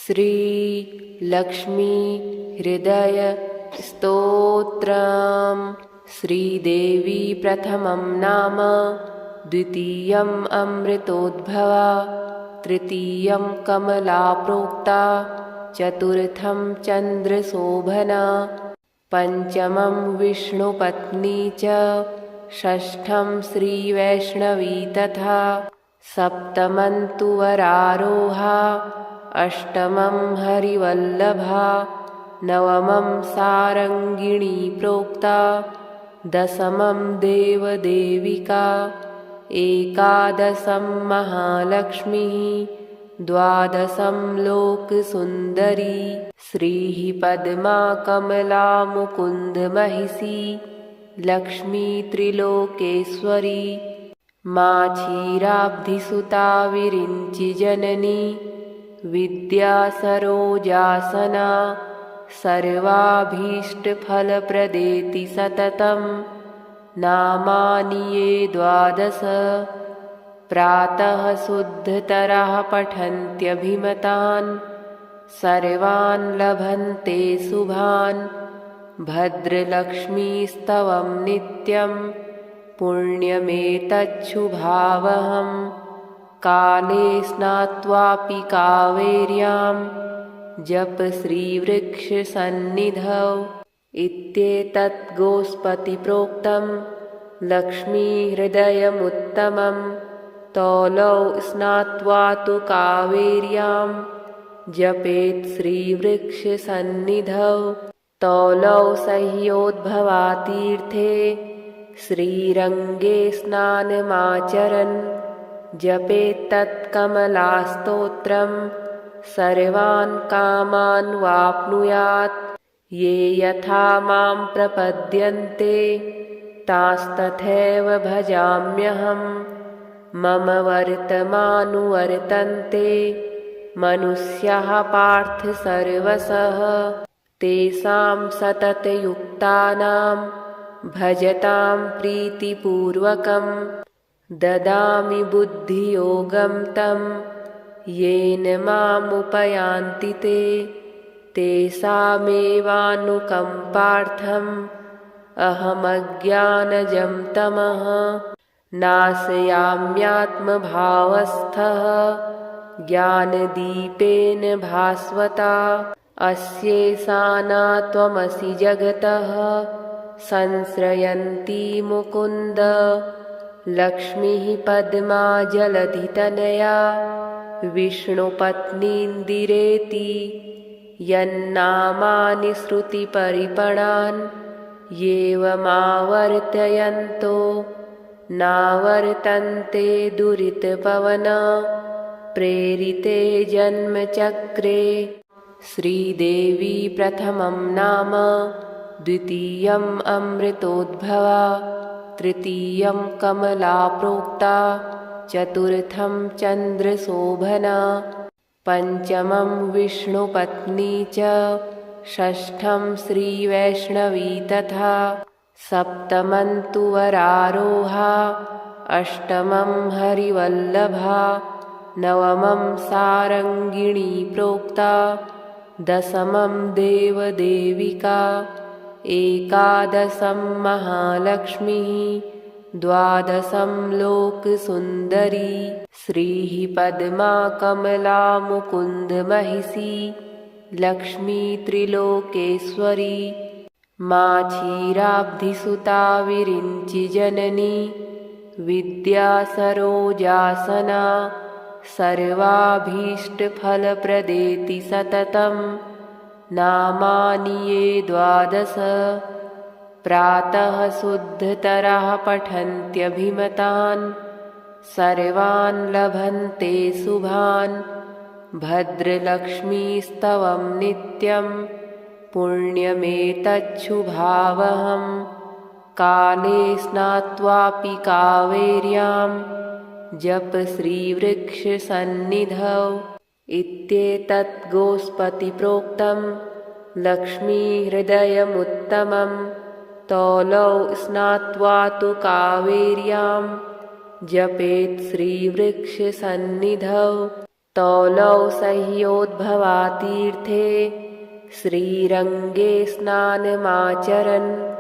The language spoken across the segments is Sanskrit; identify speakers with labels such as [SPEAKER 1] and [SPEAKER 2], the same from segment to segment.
[SPEAKER 1] श्री लक्ष्मी हृदय स्तोत्रम्। श्रीदेवी प्रथमं नाम, द्वितीयम् अमृतोद्भवा, तृतीयं कमला प्रोक्ता, चतुर्थं चन्द्रशोभना, पंचमं विष्णुपत्नी च, षष्ठं श्रीवैष्णवी तथा, सप्तमं तु वरारोहा, अष्टमं हरिवल्लभा, नवमं सारङ्गिणी प्रोक्ता, दशमं देवदेविका, एकादशं महालक्ष्मीः, द्वादशं लोकसुन्दरी, श्रीः पद्मा कमला मुकुन्दमहिषी, लक्ष्मी त्रिलोकेश्वरी, माक्षीराब्धिसुता विरिञ्चिजननी, विद्या सरोजासना, सर्वाभीष्टफलप्रदेति सततं, नामानि ये द्वादश, प्रातः शुद्धतरः पठन्त्यभिमतान्, सर्वान् लभन्ते शुभान्, भद्रलक्ष्मीस्तवं नित्यं, पुण्यमेतच्छुभावहम्, काले स्नात्वापि कावेर्यां, जप श्रीवृक्षसन्निधौ, इत्येतत् गोस्पतिप्रोक्तं, लक्ष्मीहृदयमुत्तमं, तौलौ स्नात्वा तु कावेर्यां, जपेत् श्रीवृक्षसन्निधौ, तौलौ सह्योद्भवातीर्थे, श्रीरङ्गे स्नानमाचरन्, जपेत्तत्कमलास्तोत्रं, सर्वान् कामान् वाप्नुयात्, ये यथा मां प्रपद्यन्ते, तांस्तथैव भजाम्यहम्, मम वर्तमानुवर्तन्ते, मनुष्याः पार्थ सर्वशः, तेषां सततयुक्तानां, भजतां प्रीतिपूर्वकं, ददामि बुद्धियोगं तं, येन मामुपयान्ति ते, तेषामेवानुकम्पार्थम्, अहमज्ञानजं तमः, नाशयाम्यात्मभावस्थः, ज्ञानदीपेन भास्वता, अस्येषाना त्वमसि जगतः, संश्रयन्ती मुकुन्द, लक्ष्मीः पद्मा जलधितनया, विष्णुपत्नीन्दिरेति, यन्नामानि श्रुतिपरिपणान्, येवमावर्तयन्तो, नावर्तन्ते दुरितपवन, प्रेरिते जन्मचक्रे। श्रीदेवी प्रथमं नाम, द्वितीयम् अमृतोद्भवा, तृतीयं कमला प्रोक्ता, चतुर्थं चन्द्रशोभना, पंचमं विष्णुपत्नी च, षष्ठं श्रीवैष्णवी तथा, सप्तमं तु वरारोहा, अष्टमं हरिवल्लभा, नवमं सारङ्गिणी प्रोक्ता, दशमं देवदेविका, एकादशं महालक्ष्मीः, द्वादशं लोकसुन्दरी, श्रीः पद्मा कमला मुकुन्दमहिषी, लक्ष्मी त्रिलोकेश्वरी, माक्षीराब्धिसुता विरिञ्चिजननी, विद्या सरोजासना, सर्वाभीष्टफलप्रदेति सततं, नामानि ये द्वादश, प्रातः शुद्धतरः पठन्त्यभिमतान्, सर्वान् लभन्ते शुभान्, भद्रलक्ष्मीस्तवं नित्यं, पुण्यमेतच्छुभावहम्, काले स्नात्वापि कावेर्यां, जप श्रीवृक्षसन्निधौ, इत्येतत् गोस्पतिप्रोक्तं, लक्ष्मीहृदयमुत्तमं, तौलौ स्नात्वा तु कावेर्यां, जपेत् श्रीवृक्षसन्निधौ, तौलौ सह्योद्भवातीर्थे श्रीरङ्गे स्नानमाचरन्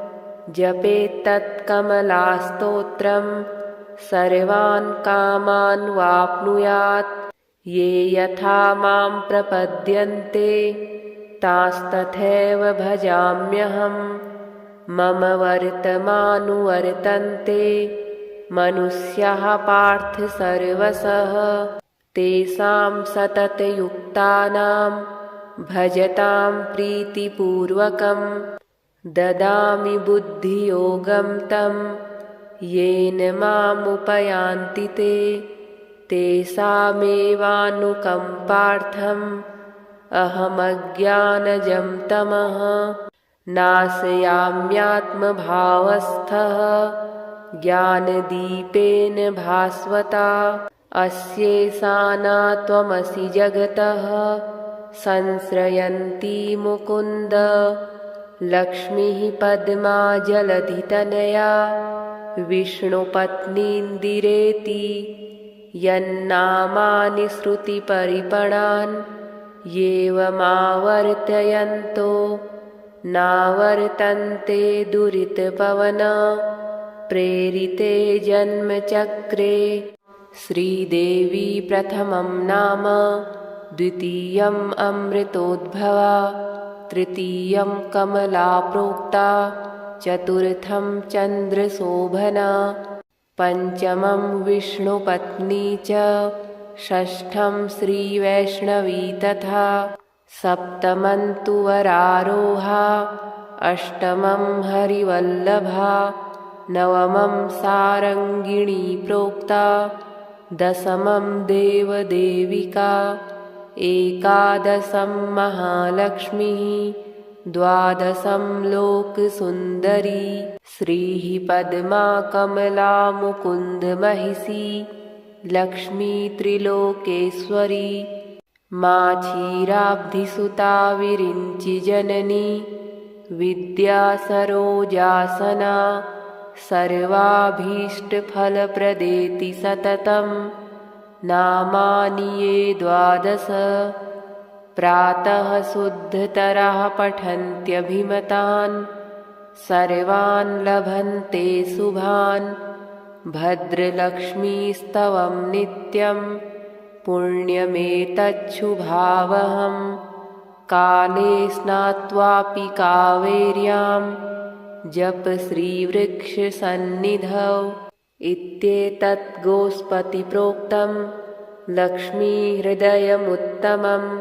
[SPEAKER 1] जपेत्तत्कमलास्तोत्रं सर्वान् कामान् वाप्नुयात्। ये यथा मां प्रपद्यन्ते तांस्तथैव भजाम्यहम्। मम वर्तमानुवर्तन्ते मनुष्याः पार्थ सर्वशः। तेषां सततयुक्तानां भजतां प्रीतिपूर्वकं ददामि बुद्धियोगं तं येन मामुपयान्ति ते। तेषामेवानुकम्पार्थम् अहमज्ञानजं तमः नाशयाम्यात्मभावस्थः ज्ञानदीपेन भास्वता। अस्येषाना त्वमसि जगतः संश्रयन्ती मुकुन्द। लक्ष्मीः पद्मा जलधितनया विष्णुपत्नीन्दिरेति। यन्नामानि श्रुतिपरिपणान् येवमावर्तयन्तो नावर्तन्ते दुरितपवन प्रेरिते जन्मचक्रे। श्रीदेवी प्रथमं नाम द्वितीयम् अमृतोद्भवा तृतीयं कमला प्रोक्ता चतुर्थं चन्द्रशोभना पंचमं विष्णुपत्नी च षष्ठं श्रीवैष्णवी तथा सप्तमं तु वरारोहा अष्टमं हरिवल्लभा नवमं सारङ्गिणी प्रोक्ता दशमं देवदेविका एकादशं महालक्ष्मीः द्वादशं लोकसुन्दरी श्रीः पद्मा कमला मुकुन्दमहिषी लक्ष्मी त्रिलोकेश्वरी माक्षीराब्धिसुता विरिञ्चिजननी विद्या सरोजासना सर्वाभीष्टफलप्रदेति सततं नामानि ये द्वादश। प्रातः शुद्धतरः पठन्त्यभिमतान् सर्वान् लभन्ते शुभान्। भद्रलक्ष्मीस्तवं नित्यं पुण्यमेतच्छुभावहम्। काले स्नात्वापि कावेर्यां जप श्रीवृक्षसन्निधौ इत्येतत् गोस्पतिप्रोक्तं लक्ष्मीहृदयमुत्तमम्।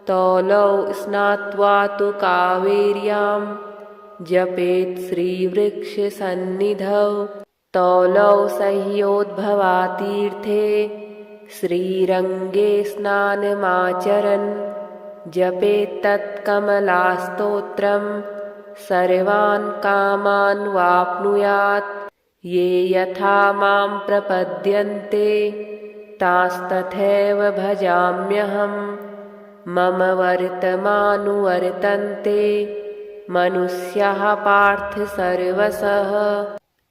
[SPEAKER 1] तौलौ स्नात्वा तु कावेर्यां जपेत् श्रीवृक्षसन्निधौ। तौलौ सह्योद्भवातीर्थे श्रीरङ्गे स्नानमाचरन् जपेत्तत्कमलास्तोत्रं सर्वान् कामान् वाप्नुयात्। ये यथा मां प्रपद्यन्ते तांस्तथैव भजाम्यहम्। मम वर्तमानुवर्तन्ते मनुष्याः पार्थ सर्वशः।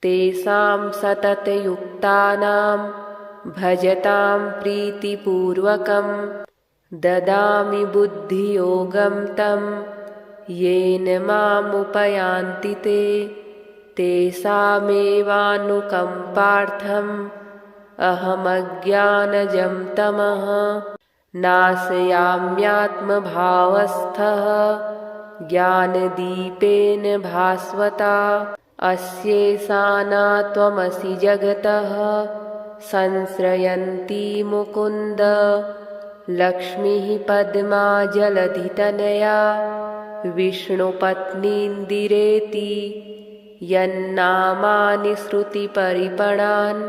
[SPEAKER 1] तेषां सततयुक्तानां भजतां प्रीतिपूर्वकं ददामि बुद्धियोगं तं येन मामुपयान्ति ते। तेषामेवानुकम्पार्थम् अहमज्ञानजं तमः नाशयाम्यात्मभावस्थः ज्ञानदीपेन भास्वता। अस्येषाना त्वमसि जगतः संश्रयन्ती मुकुन्द। लक्ष्मीः पद्मा जलधितनया विष्णुपत्नीन्दिरेति। यन्नामानि श्रुतिपरिपणान्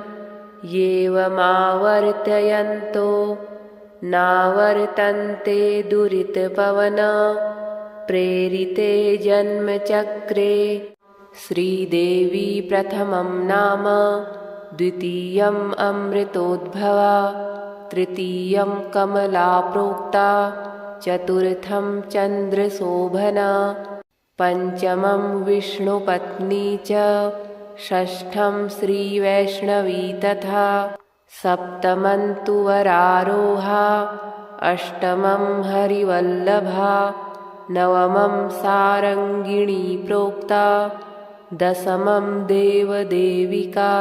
[SPEAKER 1] येवमावर्तयन्तो नावर्तन्ते दुरितपवन प्रेरिते जन्मचक्रे। श्रीदेवी प्रथमं नाम द्वितीयम् अमृतोद्भवा तृतीयं कमला प्रोक्ता चतुर्थं चन्द्रशोभना पंचमं विष्णुपत्नी च षष्ठं श्रीवैष्णवी तथा सप्तमन्तु वरारोहा अष्टमं हरिवल्लभा नवमं सारङ्गिणी प्रोक्ता दशमं देवदेविका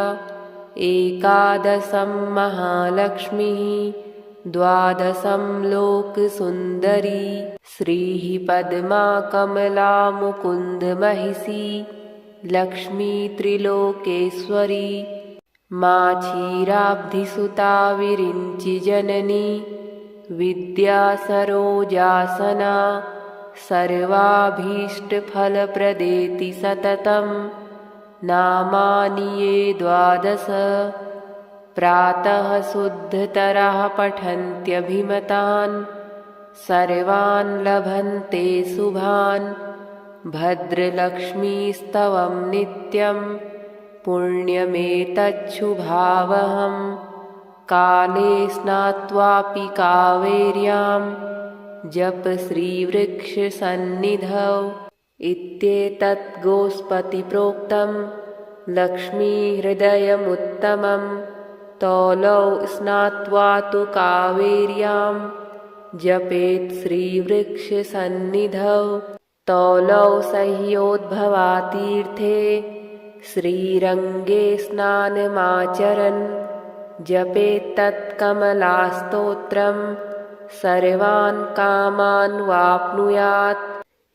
[SPEAKER 1] एकादशं महालक्ष्मीः द्वादशं लोकसुन्दरी श्रीः पद्मा कमला मुकुन्दमहिषी लक्ष्मी त्रिलोकेश्वरी मा क्षीराब्धिसुता विरिञ्चिजननी विद्या सरोजासना सर्वाभीष्टफलप्रदेति सततं नामानि ये द्वादश प्रातः शुद्धतरः पठन्त्यभिमतान् सर्वान् लभन्ते शुभान् भद्रलक्ष्मीस्तवं नित्यं पुण्यमेतच्छुभावहम् काले स्नात्वापि कावेर्यां जप श्रीवृक्षसन्निधौ इत्येतत् गोस्पतिप्रोक्तं लक्ष्मीहृदयमुत्तमं तौलौ स्नात्वा तु कावेर्यां जपेत् श्रीवृक्षसन्निधौ तौलौ सह्योद्भवातीर्थे श्रीरङ्गे स्नानमाचरन् जपेत्तत्कमलास्तोत्रं सर्वान् कामान् वाप्नुयात्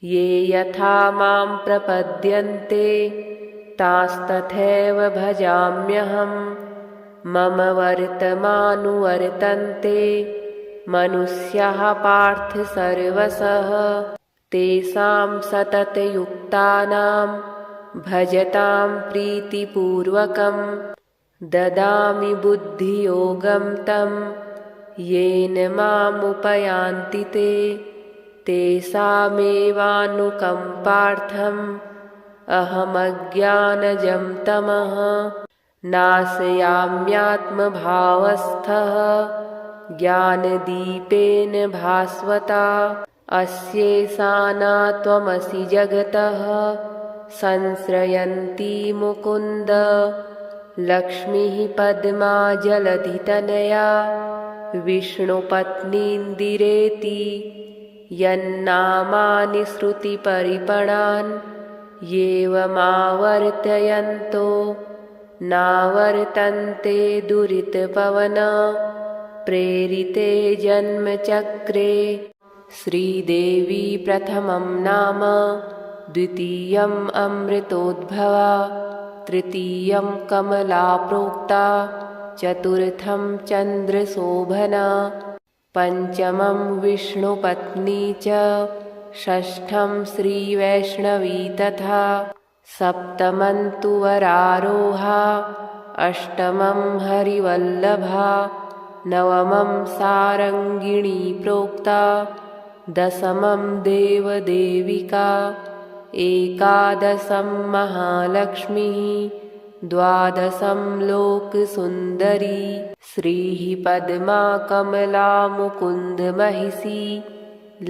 [SPEAKER 1] ये यथा मां प्रपद्यन्ते तास्तथैव भजाम्यहम् मम वर्तमानुवर्तन्ते मनुष्याः पार्थ सर्वशः तेषां सततयुक्तानां भजतां प्रीतिपूर्वकं ददामि बुद्धियोगं तं येन मामुपयान्ति ते तेषामेवानुकम्पार्थम् अहमज्ञानजं तमः नाशयाम्यात्मभावस्थः ज्ञानदीपेन भास्वता अस्येषाना त्वमसि जगतः संश्रयन्ती मुकुन्द लक्ष्मीः पद्मा जलधितनया विष्णुपत्नीन्दिरेति यन्नामानि श्रुतिपरिपणान् येवमावर्तयन्तो नावर्तन्ते दुरितपवन प्रेरिते जन्मचक्रे श्रीदेवी प्रथमं नाम द्वितीयम् अमृतोद्भवा तृतीयं कमला प्रोक्ता चतुर्थं चन्द्रशोभना पंचमं विष्णुपत्नी च षष्ठं श्रीवैष्णवी तथा सप्तमं तु वरारोहा अष्टमं हरिवल्लभा नवमं सारङ्गिणी प्रोक्ता दशमं देवदेविका एकादशं महालक्ष्मीः द्वादशं लोकसुन्दरी श्रीः पद्मा कमला मुकुन्दमहिषी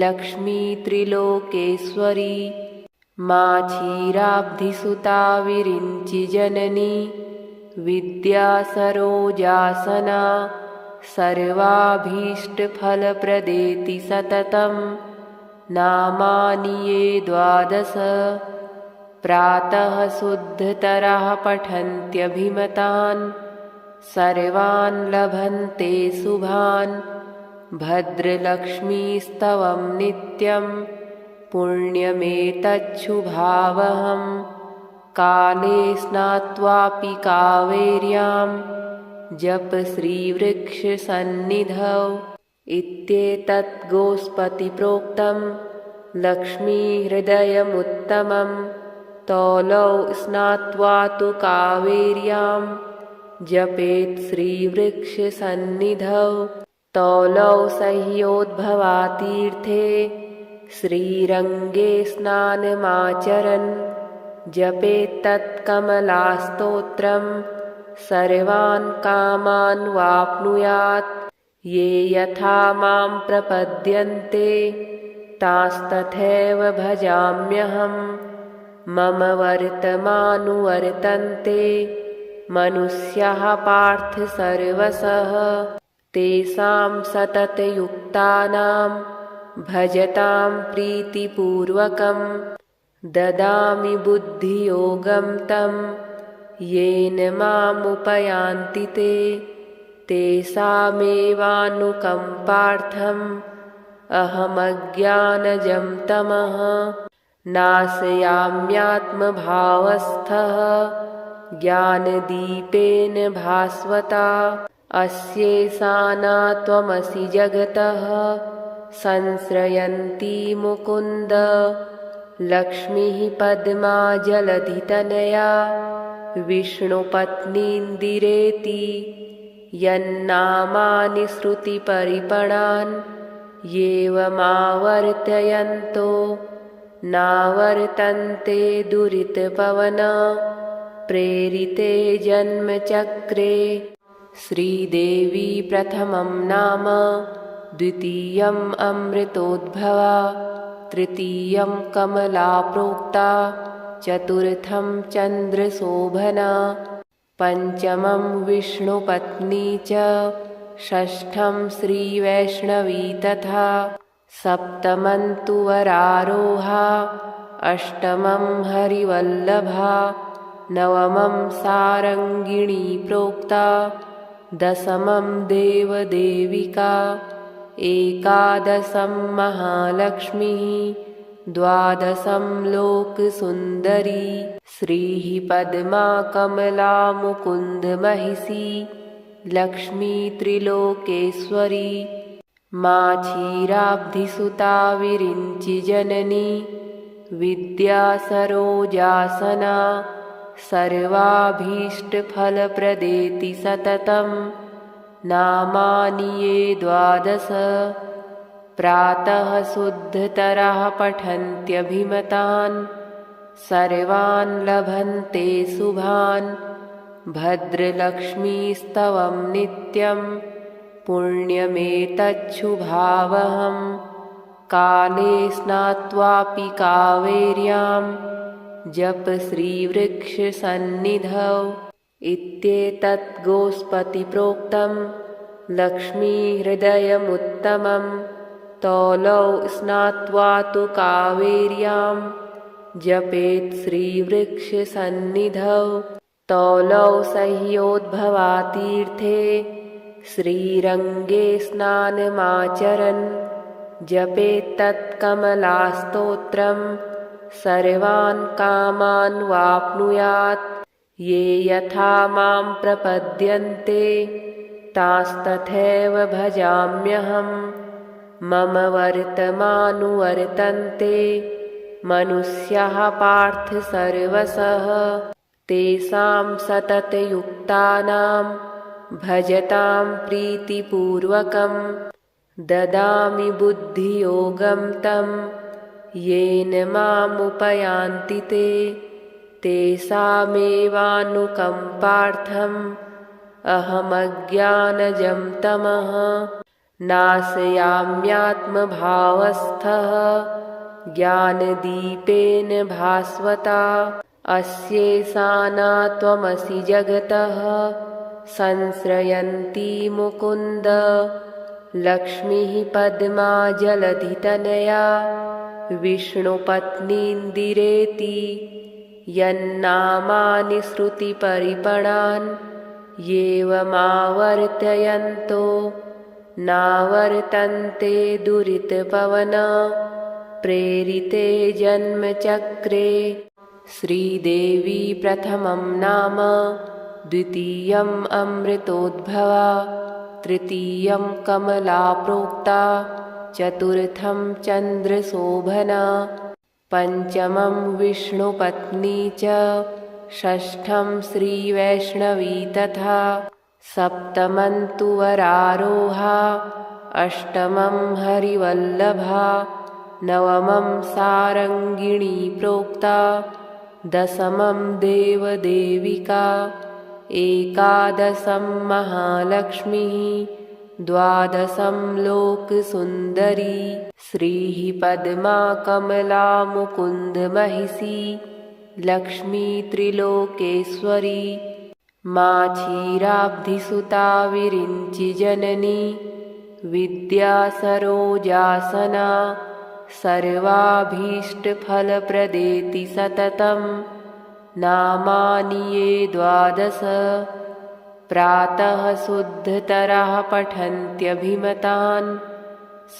[SPEAKER 1] लक्ष्मी त्रिलोकेश्वरी मा क्षीराब्धिसुता विरिञ्चिजननी विद्या सरोजासना सर्वाभीष्टफलप्रदेति सततं नामानि ये द्वादश प्रातः शुद्धतरः पठन्त्यभिमतान् सर्वान् लभन्ते शुभान् भद्रलक्ष्मीस्तवं नित्यं पुण्यमेतच्छुभावहम् काले स्नात्वापि कावेर्यां जप श्रीवृक्षसन्निधौ इत्येतत् गोस्पतिप्रोक्तं लक्ष्मीहृदयमुत्तमं तौलौ स्नात्वा तु कावेर्यां जपेत् श्रीवृक्षसन्निधौ तौलौ सह्योद्भवातीर्थे श्रीरङ्गे स्नानमाचरन् जपेत्तत्कमलास्तोत्रं सर्वान् कामान् वाप्नुयात् ये यथा मां प्रपद्यन्ते तास्तथैव भजाम्यहम् मम वर्तमानुवर्तन्ते मनुष्याः पार्थ सर्वशः तेषां सततयुक्तानां भजतां प्रीतिपूर्वकं ददामि बुद्धियोगं तं येन मामुपयान्ति ते तेषामेवानुकम्पार्थम् अहमज्ञानजं तमः नाशयाम्यात्मभावस्थः ज्ञानदीपेन भास्वता अस्येषाना त्वमसि जगतः संश्रयन्ती मुकुन्द लक्ष्मीः पद्मा जलधितनया विष्णुपत्नीन्दिरेति यन्नामानि श्रुतिपरिपणान् येवमावर्तयन्तो नावर्तन्ते दुरितपवन प्रेरिते जन्मचक्रे श्रीदेवी प्रथमं नाम द्वितीयम् अमृतोद्भवा तृतीयं कमला प्रोक्ता चतुर्थं चन्द्रशोभना पंचमं विष्णुपत्नी च षष्ठं श्रीवैष्णवी तथा सप्तमं तु वरारोहा अष्टमं हरिवल्लभा नवमं सारङ्गिणी प्रोक्ता दशमं देवदेविका एकादशं महालक्ष्मीः द्वादशं लोकसुन्दरी श्रीः पद्मा कमला मुकुन्दमहिषी लक्ष्मी त्रिलोकेश्वरी माक्षीराब्धिसुता विरिञ्चिजननी विद्या सरोजासना सर्वाभीष्टफलप्रदेति सततं नामानि ये द्वादश प्रातः शुद्धतरः पठन्त्यभिमतान् सर्वान् लभन्ते शुभान् भद्रलक्ष्मीस्तवं नित्यं पुण्यमेतच्छुभावहं काले स्नात्वापि कावेर्यां जप श्रीवृक्षसन्निधौ इत्येतत् गोस्पतिप्रोक्तं लक्ष्मीहृदयमुत्तमं तौलौ स्नात्वा तु कावेर्यां जपेत् श्रीवृक्षसन्निधौ तौलौ सह्योद्भवातीर्थे श्रीरङ्गे स्नानमाचरन् जपेत्तत्कमलास्तोत्रं सर्वान् कामान् वाप्नुयात् ये यथा मां प्रपद्यन्ते तास्तथैव भजाम्यहम् मम वर्तमानुवर्तन्ते मनुष्याः पार्थ सर्वशः तेषां सततयुक्तानां भजतां प्रीतिपूर्वकं ददामि बुद्धियोगं तं येन मामुपयान्ति ते तेषामेवानुकम्पार्थम् अहमज्ञानजं तमः नाशयाम्यात्मभावस्थः ज्ञानदीपेन भास्वता अस्येषाना त्वमसि जगतः संश्रयन्ती मुकुन्द लक्ष्मीः पद्मा जलधितनया विष्णुपत्नीन्दिरेति यन्नामानि श्रुतिपरिपणान् येवमावर्तयन्तो नावर्तन्ते दुरितपवन प्रेरिते जन्मचक्रे श्रीदेवी प्रथमं नाम द्वितीयम् अमृतोद्भवा तृतीयं कमला प्रोक्ता चतुर्थं चन्द्रशोभना पंचमं विष्णुपत्नी च षष्ठं श्रीवैष्णवी तथा सप्तमं तु वरारोहा अष्टमं हरिवल्लभा नवमं सारङ्गिणी प्रोक्ता दशमं देवदेविका एकादशं महालक्ष्मीः द्वादशं लोकसुन्दरी श्रीः पद्मा कमला मुकुन्दमहिषी लक्ष्मी त्रिलोकेश्वरी माचीराब्धिसुता विरिञ्चिजननी विद्या सरोजासना सर्वाभीष्टफलप्रदेति सततं नामानि ये 12 प्रातः शुद्धतरः पठन्त्यभिमतान्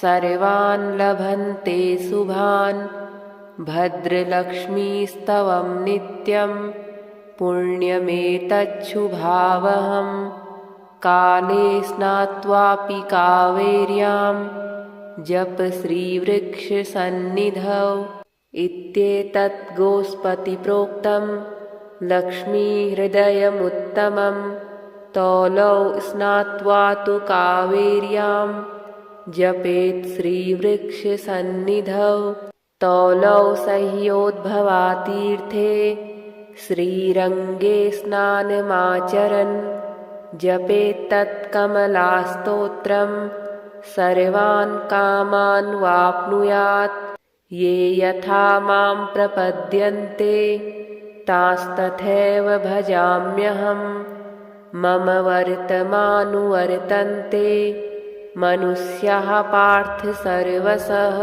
[SPEAKER 1] सर्वान् लभन्ते शुभान् भद्रलक्ष्मीस्तवं नित्यं पुण्यमेतच्छुभावहम् काले स्नात्वापि कावेर्यां जप श्रीवृक्षसन्निधौ इत्येतत् गोस्पतिप्रोक्तं लक्ष्मीहृदयमुत्तमं तौलौ स्नात्वा तु कावेर्यां जपेत् श्रीवृक्षसन्निधौ तौलौ सह्योद्भवातीर्थे श्रीरङ्गे स्नानमाचरन् जपेत्तत्कमलास्तोत्रं सर्वान् कामान् वाप्नुयात् ये यथा मां प्रपद्यन्ते तास्तथैव भजाम्यहम् मम वर्तमानुवर्तन्ते मनुष्याः पार्थ सर्वशः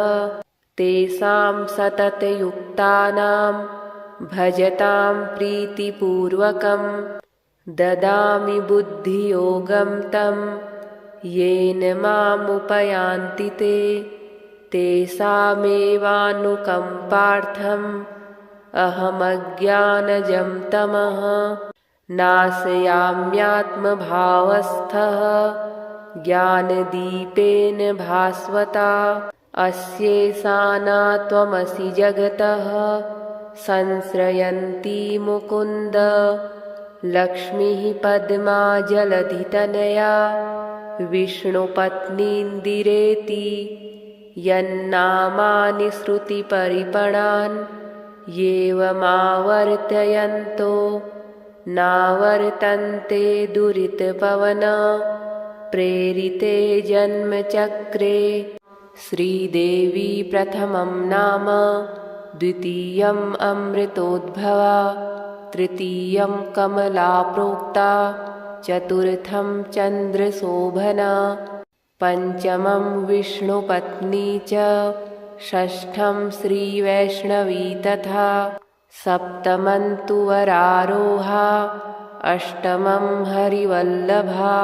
[SPEAKER 1] तेषां सततयुक्तानां भजतां प्रीतिपूर्वकं ददामि बुद्धियोगं तं येन मामुपयान्ति ते तेषामेवानुकम्पार्थम् अहमज्ञानजं तमः नाशयाम्यात्मभावस्थः ज्ञानदीपेन भास्वता अस्येषाना त्वमसि जगतः संश्रयन्ती मुकुन्द लक्ष्मीः पद्मा जलधितनया विष्णुपत्नीन्दिरेति यन्नामानि श्रुतिपरिपणान् येवमावर्तयन्तो नावर्तन्ते दुरितपवन प्रेरिते जन्मचक्रे श्रीदेवी प्रथमं नाम द्वितीयम् अमृतोद्भवा तृतीयं कमला प्रोक्ता चतुर्थं चन्द्रशोभना पंचमं विष्णुपत्नी च षष्ठं श्रीवैष्णवी तथा सप्तमं तु वरारोहा अष्टमं हरिवल्लभा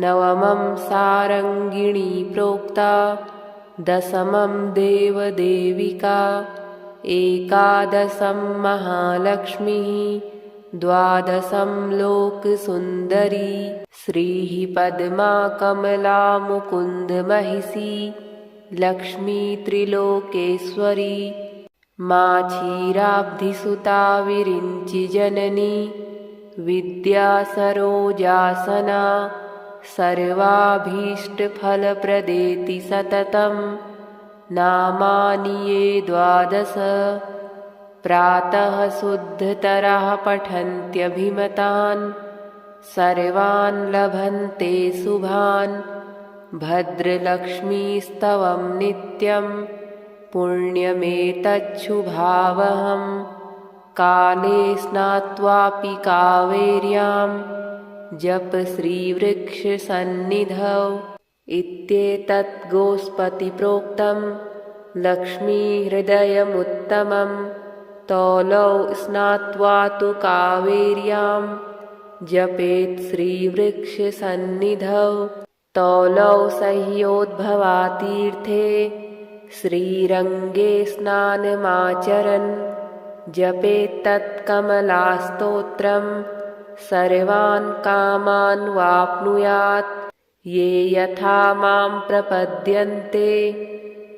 [SPEAKER 1] नवमं सारङ्गिणी प्रोक्ता दशमं देवदेविका एकादशं महालक्ष्मीः द्वादशं लोकसुन्दरी श्रीः पद्मा कमला मुकुन्दमहिषी लक्ष्मी त्रिलोकेश्वरी माचीराब्धिसुता विरिञ्चिजननी विद्या सरोजासना सर्वाभीष्टफलप्रदेति सततं नामानि ये 12 प्रातः शुद्धतरः पठन्त्यभिमतान् सर्वान् लभन्ते शुभान् भद्रलक्ष्मीस्तवं नित्यं पुण्यमेतच्छुभावहम् काले स्नात्वापि कावेर्यां जप श्रीवृक्षसन्निधौ इत्येतत् गोस्पतिप्रोक्तं लक्ष्मीहृदयमुत्तमं तौलौ स्नात्वा तु कावेर्यां जपेत् श्रीवृक्षसन्निधौ तौलौ सह्योद्भवातीर्थे श्रीरङ्गे स्नानमाचरन् जपेत्तत्कमलास्तोत्रं सर्वान् कामान् वाप्नुयात् ये यथा मां प्रपद्यन्ते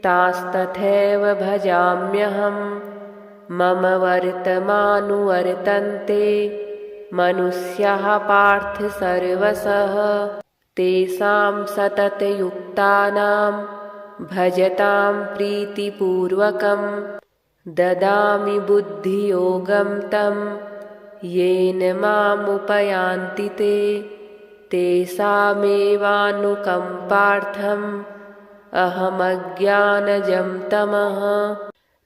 [SPEAKER 1] तास्तथैव भजाम्यहम् मम वर्तमानुवर्तन्ते मनुष्याः पार्थ सर्वशः तेषां सततयुक्तानां भजतां प्रीतिपूर्वकं ददामि बुद्धियोगं तं येन मामुपयान्ति ते तेषामेवानुकम्पार्थम् अहमज्ञानजं तमः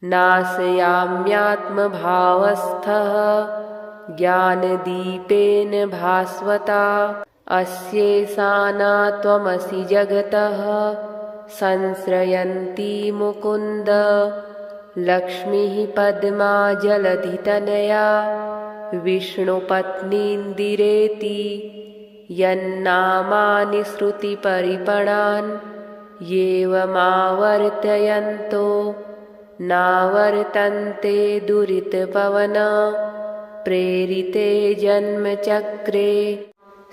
[SPEAKER 1] नाशयाम्यात्मभावस्थः ज्ञानदीपेन भास्वता अस्येषाना त्वमसि जगतः संश्रयन्ती मुकुन्द लक्ष्मीः पद्मा जलधितनया विष्णुपत्नीन्दिरेति यन्नामानि श्रुतिपरिपणान् येवमावर्तयन्तो नावर्तन्ते दुरितपवन प्रेरिते जन्मचक्रे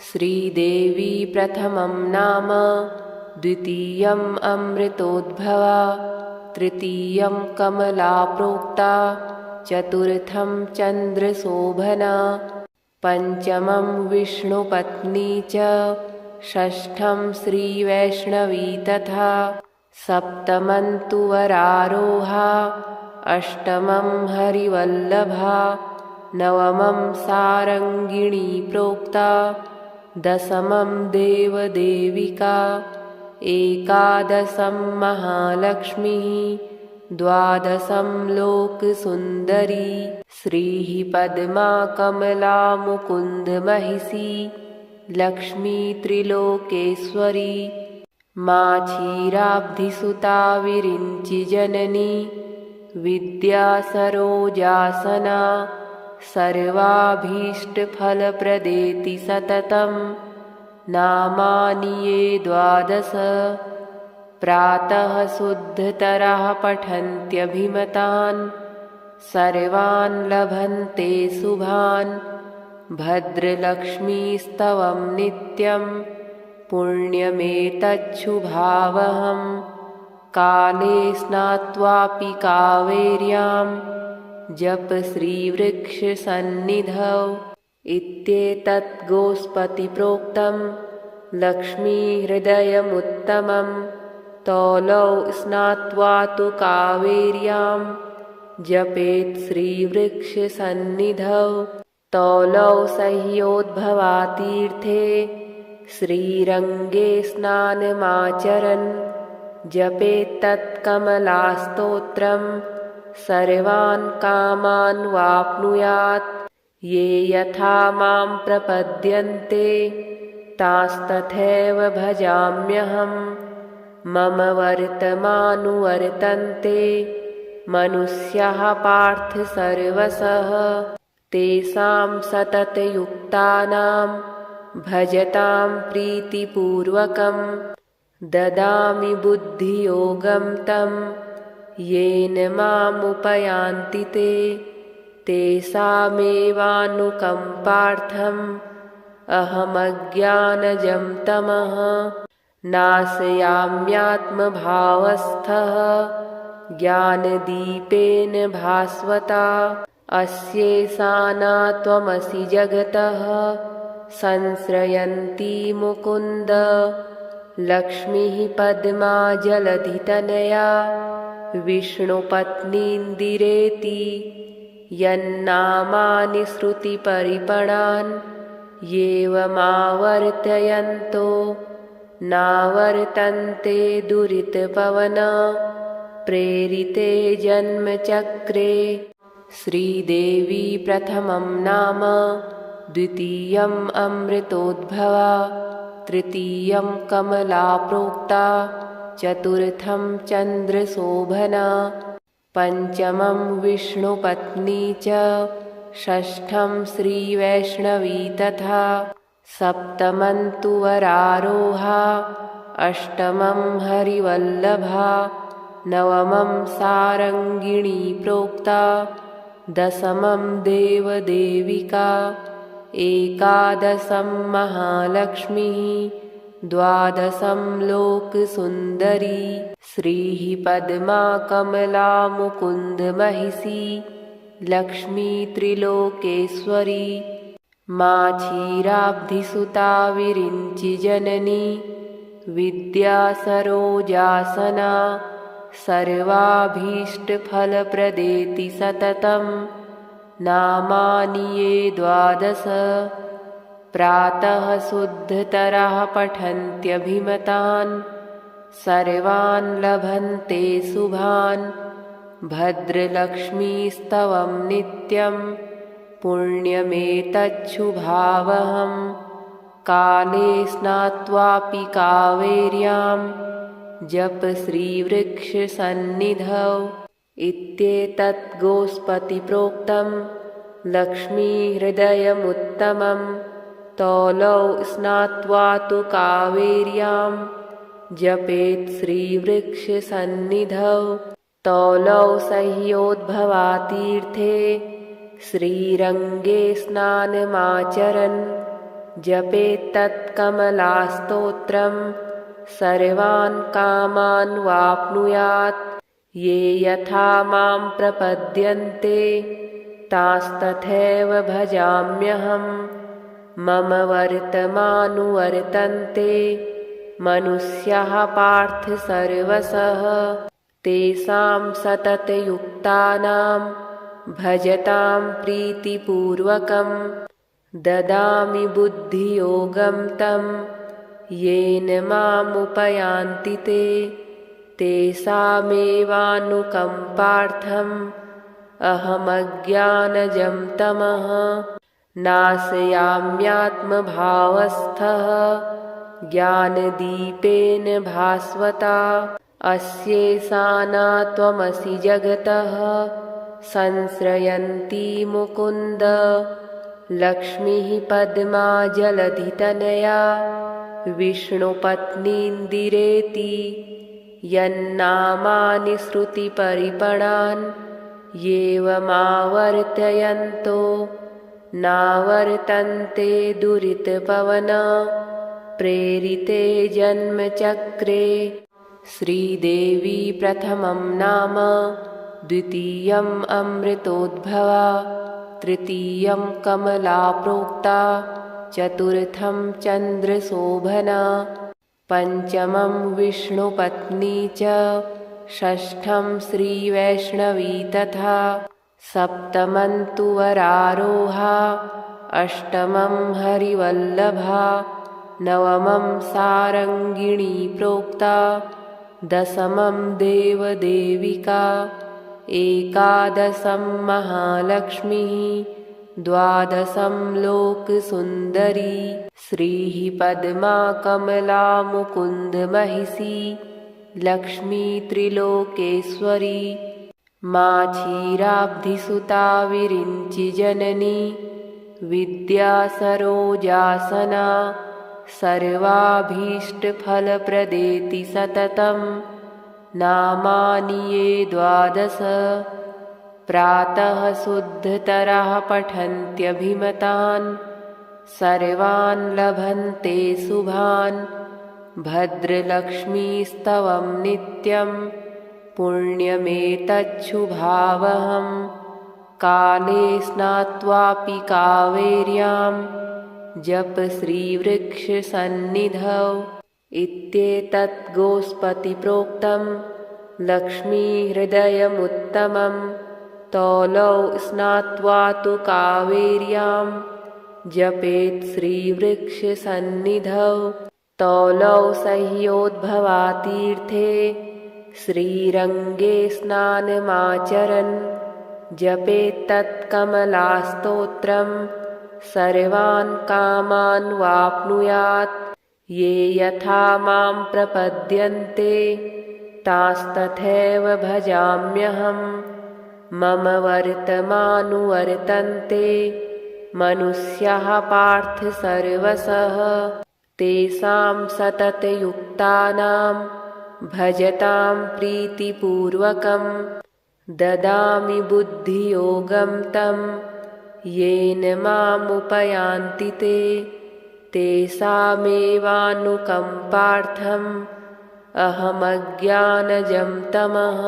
[SPEAKER 1] श्रीदेवी प्रथमं नाम द्वितीयम् अमृतोद्भवा तृतीयं कमला प्रोक्ता चतुर्थं चन्द्रशोभना पञ्चमं विष्णुपत्नी च षष्ठं श्रीवैष्णवी तथा सप्तमं तु वरारोहा अष्टमं हरिवल्लभा नवमं सारङ्गिणी प्रोक्ता दशमं देवदेविका एकादशं महालक्ष्मीः द्वादशं लोकसुन्दरी श्रीः पद्मा कमला मुकुन्दमहिषी लक्ष्मी त्रिलोकेश्वरी माक्षीराब्धिसुता विरिञ्चिजननी विद्या सरोजासना सर्वाभीष्टफलप्रदेति सततं नामानि ये द्वादश प्रातः शुद्धतरः पठन्त्यभिमतान् सर्वान् लभन्ते शुभान् भद्रलक्ष्मीस्तवं नित्यं पुण्यमेतच्छुभावहम् काले स्नात्वापि कावेर्यां जप श्रीवृक्षसन्निधौ इत्येतत् गोस्पतिप्रोक्तं लक्ष्मीहृदयमुत्तमं तौलौ स्नात्वा तु कावेर्यां जपेत् श्रीवृक्षसन्निधौ तौलौ सह्योद्भवातीर्थे श्रीरङ्गे स्नानमाचरन् जपेत्तत्कमलास्तोत्रं सर्वान् कामान् वाप्नुयात् ये यथा मां प्रपद्यन्ते तास्तथैव भजाम्यहम् मम वर्तमानुवर्तन्ते मनुष्याः पार्थ सर्वशः तेषां सततयुक्तानां भजतां प्रीतिपूर्वकं ददामि बुद्धियोगं तं येन मामुपयान्ति ते तेषामेवानुकम्पार्थम् अहमज्ञानजं तमः नाशयाम्यात्मभावस्थः ज्ञानदीपेन भास्वता अस्येषाना त्वमसि जगतः संश्रयन्ती मुकुन्द लक्ष्मीः पद्मा जलधितनया विष्णुपत्नीन्दिरेति यन्नामानि श्रुतिपरिपणान् येवमावर्तयन्तो नावर्तन्ते दुरितपवन प्रेरिते जन्मचक्रे श्रीदेवी प्रथमं नाम द्वितीयम् अमृतोद्भवा तृतीयं कमला प्रोक्ता चतुर्थं चन्द्रशोभना पञ्चमं विष्णुपत्नी च षष्ठं श्रीवैष्णवी तथा सप्तमं तु वरारोहा अष्टमं हरिवल्लभा नवमं सारङ्गिणी प्रोक्ता दशमं देवदेविका एकादशं महालक्ष्मीः द्वादशं लोकसुन्दरी श्रीः पद्मा कमला मुकुन्दमहिषी लक्ष्मी त्रिलोकेश्वरी माक्षीराब्धिसुता विरिञ्चिजननी विद्या सरोजासना सर्वाभीष्टफलप्रदेति सततं नामानि ये द्वादश प्रातः शुद्धतरः पठन्त्यभिमतान् सर्वान् लभन्ते शुभान् भद्रलक्ष्मीस्तवं नित्यं पुण्यमेतच्छुभावहं काले स्नात्वापि कावेर्यां जप श्रीवृक्षसन्निधौ इत्येतत् गोस्पतिप्रोक्तं लक्ष्मीहृदयमुत्तमं तौलौ स्नात्वा तु कावेर्यां जपेत् श्रीवृक्षसन्निधौ तौलौ सह्योद्भवातीर्थे श्रीरङ्गे स्नानमाचरन् जपेत्तत्कमलास्तोत्रं सर्वान् कामान् वाप्नुयात् ये यथा मां प्रपद्यन्ते तास्तथैव भजाम्यहम् मम वर्तमानुवर्तन्ते मनुष्याः पार्थ सर्वशः तेषां सततयुक्तानां भजतां प्रीतिपूर्वकं ददामि बुद्धियोगं तं येन मामुपयान्ति ते तेषामेवानुकम्पार्थम् अहमज्ञानजं तमः नाशयाम्यात्मभावस्थः ज्ञानदीपेन भास्वता अस्येषाना त्वमसि जगतः संश्रयन्ती मुकुन्द लक्ष्मीः पद्मा जलधितनया विष्णुपत्नीन्दिरेति यन्नामानि श्रुतिपरिपणान् येवमावर्तयन्तो नावर्तन्ते दुरितपवन प्रेरिते जन्मचक्रे श्रीदेवी प्रथमं नाम द्वितीयम् अमृतोद्भवा तृतीयं कमला प्रोक्ता चतुर्थं चन्द्रशोभना पञ्चमं विष्णुपत्नी च षष्ठं श्रीवैष्णवी तथा सप्तमं तु वरारोहा अष्टमं हरिवल्लभा नवमं सारङ्गिणी प्रोक्ता दशमं देवदेविका एकादशं महालक्ष्मीः द्वादशं लोकसुन्दरी श्रीः पद्मा कमला मुकुन्दमहिषी लक्ष्मी त्रिलोकेश्वरी माक्षीराब्धिसुता विरिञ्चिजननी विद्या सरोजासना सर्वाभीष्टफलप्रदेति सततं नामानि ये 12 प्रातः शुद्धतरः पठन्त्यभिमतान् सर्वान् लभन्ते शुभान् भद्रलक्ष्मीस्तवं नित्यं पुण्यमेतच्छुभावहं काले स्नात्वापि कावेर्यां जप श्रीवृक्षसन्निधौ इत्येतत् गोस्पतिप्रोक्तं लक्ष्मीहृदयमुत्तमं तौलौ स्नात्वा तु कावेर्यां जपेत् श्रीवृक्षसन्निधौ तौलौ सह्योद्भवातीर्थे श्रीरङ्गे स्नानमाचरन् जपेत्तत्कमलास्तोत्रं सर्वान् कामान् वाप्नुयात् ये यथा मां प्रपद्यन्ते तास्तथैव भजाम्यहम् मम वर्तमानुवर्तन्ते मनुष्याः पार्थ सर्वशः तेषां सततयुक्तानां भजतां प्रीतिपूर्वकं ददामि बुद्धियोगं तं येन मामुपयान्ति ते तेषामेवानुकम्पार्थम् अहमज्ञानजं तमः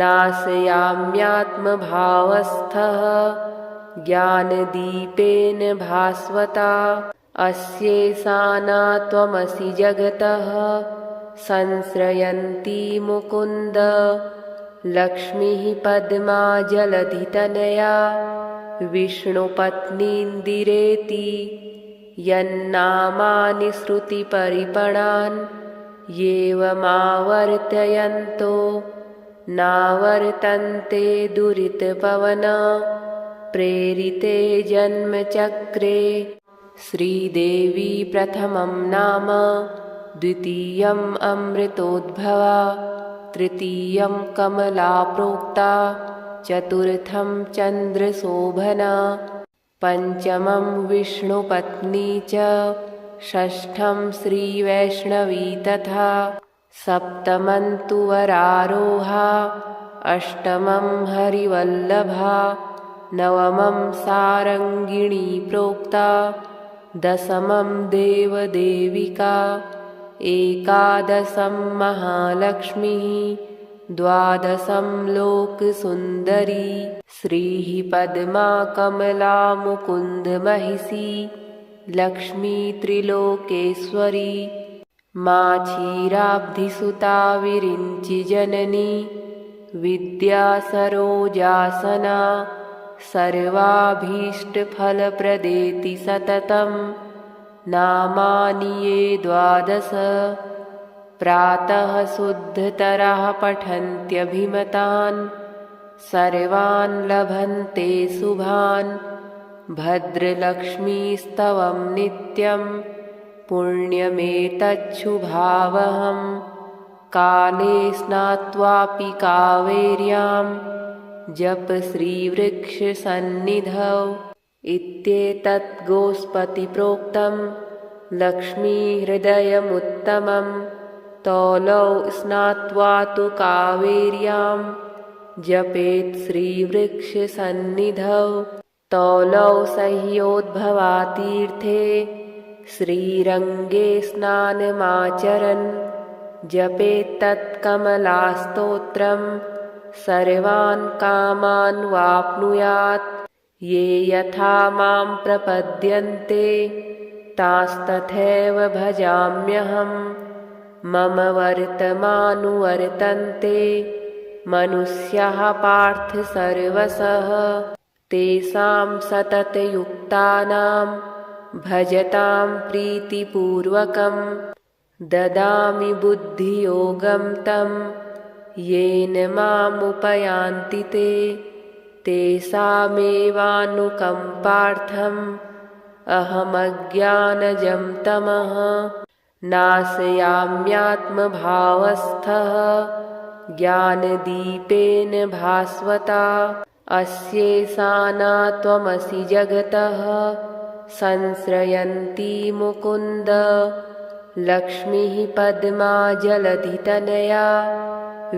[SPEAKER 1] नाशयाम्यात्मभावस्थः ज्ञानदीपेन भास्वता अस्येषाना त्वमसि जगतः संश्रयन्ती मुकुन्द लक्ष्मीः पद्मा जलधितनया विष्णुपत्नीन्दिरेति यन्नामानि श्रुतिपरिपणान् येवमावर्तयन्तो नावर्तन्ते दुरितपवन प्रेरिते जन्मचक्रे श्रीदेवी प्रथमं नाम द्वितीयम् अमृतोद्भवा तृतीयं कमला प्रोक्ता चतुर्थं चन्द्रशोभना पञ्चमं विष्णुपत्नी च षष्ठं श्रीवैष्णवी तथा सप्तमं तु वरारोहा अष्टमं हरिवल्लभा नवमं सारङ्गिणी प्रोक्ता दशमं देवदेविका एकादशं महालक्ष्मीः द्वादशं लोकसुन्दरी श्रीः पद्मा कमला मुकुन्दमहिषी लक्ष्मी त्रिलोकेश्वरी माक्षीराब्धिसुता विरिञ्चिजननी विद्या सरोजासना सर्वाभीष्टफलप्रदेति सततं नामानि ये द्वादश प्रातः शुद्धतरः पठन्त्यभिमतान् सर्वान् लभन्ते शुभान् भद्रलक्ष्मीस्तवं नित्यं पुण्यमेतच्छुभावहम् काले स्नात्वापि कावेर्यां जप श्रीवृक्षसन्निधौ इत्येतत् गोस्पतिप्रोक्तं लक्ष्मीहृदयमुत्तमं तौलौ स्नात्वा तु कावेर्यां जपेत् श्रीवृक्षसन्निधौ तौलौ सह्योद्भवातीर्थे श्रीरङ्गे स्नानमाचरन् जपेत्तत्कमलास्तोत्रं सर्वान् कामान् वाप्नुयात् ये यथा मां प्रपद्यन्ते तास्तथैव भजाम्यहम् मम वर्तमानुवर्तन्ते मनुष्याः पार्थ सर्वशः तेषां सततयुक्तानां भजतां प्रीतिपूर्वकं ददामि बुद्धियोगं तं येन मामुपयान्ति ते तेषामेवानुकम्पार्थम् अहमज्ञानजं तमः नाशयाम्यात्मभावस्थः ज्ञानदीपेन भास्वता अस्येषाना त्वमसि जगतः संश्रयन्ती मुकुन्द लक्ष्मीः पद्मा जलधितनया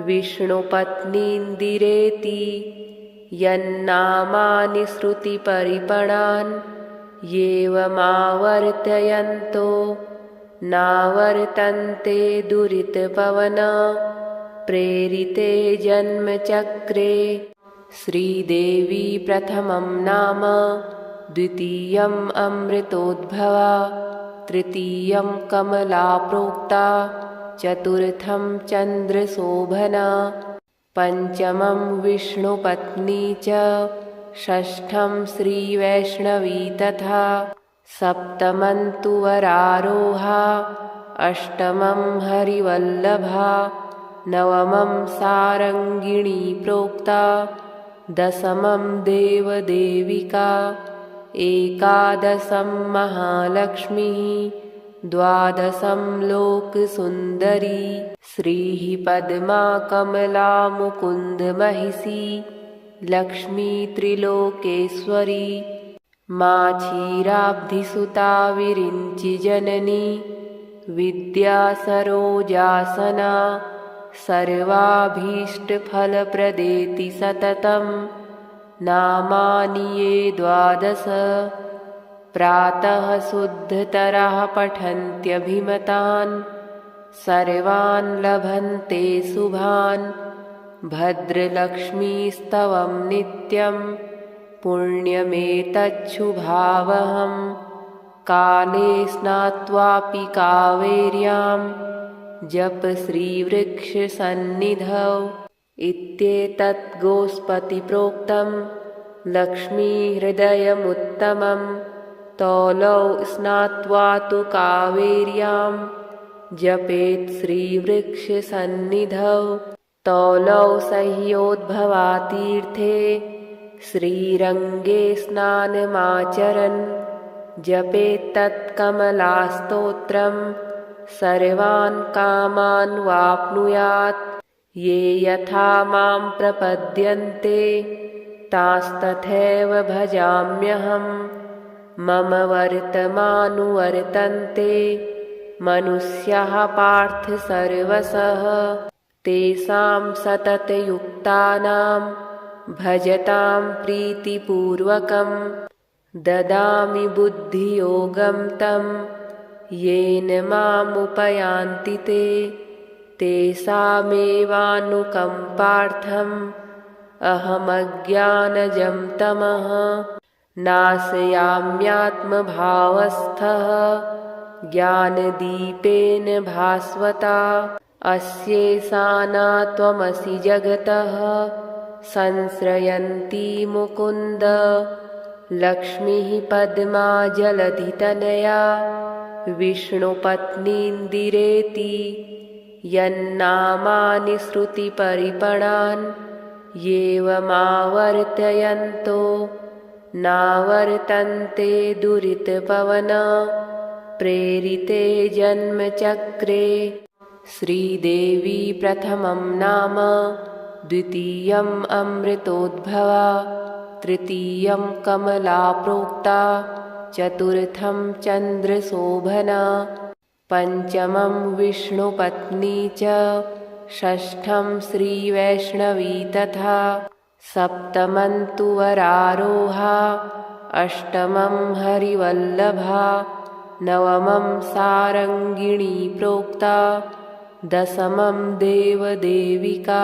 [SPEAKER 1] विष्णुपत्नीन्दिरेति यन्नामानि श्रुतिपरिपणान् येवमावर्तयन्तो नावर्तन्ते दुरितपवन प्रेरिते जन्मचक्रे श्रीदेवी प्रथमं नाम द्वितीयम् अमृतोद्भवा तृतीयं कमला प्रोक्ता चतुर्थं चन्द्रशोभना पञ्चमं विष्णुपत्नी च षष्ठं श्रीवैष्णवी तथा सप्तमं तु वरारोहा अष्टमं हरिवल्लभा नवमं सारङ्गिणी प्रोक्ता दशमं देवदेविका एकादशं महालक्ष्मीः द्वादशं लोकसुन्दरी श्रीः पद्मा कमला मुकुन्दमहिषी लक्ष्मी त्रिलोकेश्वरी माक्षीराब्धिसुता विरिञ्चिजननी विद्या सरोजासना सर्वाभीष्टफलप्रदेति सततं नामानि ये द्वादश प्रातः शुद्धतरः पठन्त्यभिमतान् सर्वान् लभन्ते शुभान् भद्रलक्ष्मीस्तवं नित्यं पुण्यमेतच्छुभावहम् काले स्नात्वापि कावेर्यां जप श्रीवृक्षसन्निधौ इत्येतत् गोस्पतिप्रोक्तं लक्ष्मीहृदयमुत्तमं तौलौ स्नात्वा तु कावेर्यां जपेत् श्रीवृक्षसन्निधौ तौलौ सह्योद्भवातीर्थे श्रीरङ्गे स्नानमाचरन् जपेत्तत्कमलास्तोत्रं सर्वान् कामान् वाप्नुयात्। ये यथा मां प्रपद्यन्ते तास्तथैव भजाम्यहम्। मम वर्तमानुवर्तन्ते मनुष्याः पार्थ सर्वशः। तेषां सततयुक्तानां भजतां प्रीतिपूर्वकं ददामि बुद्धियोगं तं येन मामुपयान्ति ते। तेषामेवानुकम्पार्थम् अहमज्ञानजं तमः नाशयाम्यात्मभावस्थः ज्ञानदीपेन भास्वता। अस्येषाना त्वमसि जगतः संश्रयन्ती मुकुन्द। लक्ष्मीः पद्मा जलधितनया विष्णुपत्नीन्दिरेति। यन्नामानि श्रुतिपरिपणान् येवमावर्तयन्तो नावर्तन्ते दुरितपवन प्रेरिते जन्मचक्रे। श्रीदेवी प्रथमं नाम द्वितीयम् अमृतोद्भवा तृतीयं कमला प्रोक्ता चतुर्थं चन्द्रशोभना पंचमं विष्णुपत्नी च षष्ठं श्रीवैष्णवी तथा सप्तमं तु वरारोहा अष्टमं हरिवल्लभा नवमं सारङ्गिणी प्रोक्ता दशमं देवदेविका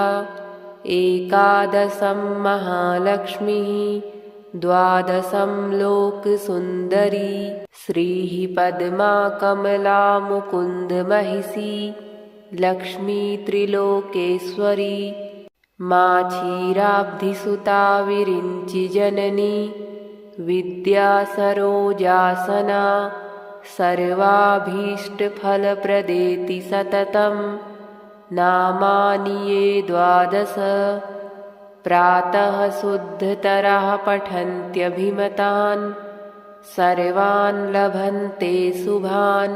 [SPEAKER 1] एकादशं महालक्ष्मीः द्वादशं लोकसुन्दरी श्रीः पद्मा कमला मुकुन्दमहिषी लक्ष्मी त्रिलोकेश्वरी माक्षीराब्धिसुता विरिञ्चिजननी विद्या सरोजासना सर्वाभीष्टफलप्रदेति सततं नामानि ये द्वादश। प्रातः शुद्धतरः पठन्त्यभिमतान् सर्वान् लभन्ते शुभान्।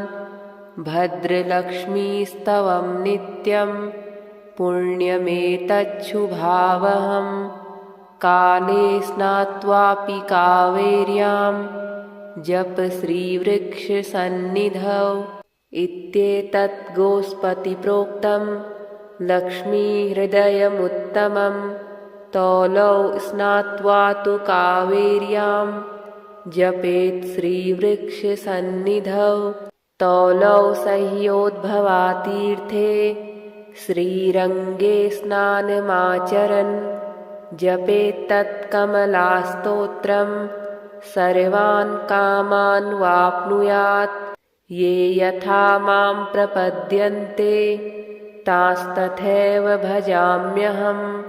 [SPEAKER 1] भद्रलक्ष्मीस्तवं नित्यं पुण्यमेतच्छुभावहम्। काले स्नात्वापि कावेर्यां जप श्रीवृक्षसन्निधौ इत्येतत् गोस्पतिप्रोक्तं लक्ष्मीहृदयमुत्तमं। तौलौ स्नात्वा तु कावेर्यां जपेत् श्रीवृक्षसन्निधौ। तौलौ सह्योद्भवातीर्थे श्रीरङ्गे स्नानमाचरन् जपेत्तत्कमलास्तोत्रं सर्वान् कामान् वाप्नुयात्। ये यथा मां प्रपद्यन्ते तास्तथैव भजाम्यहम्।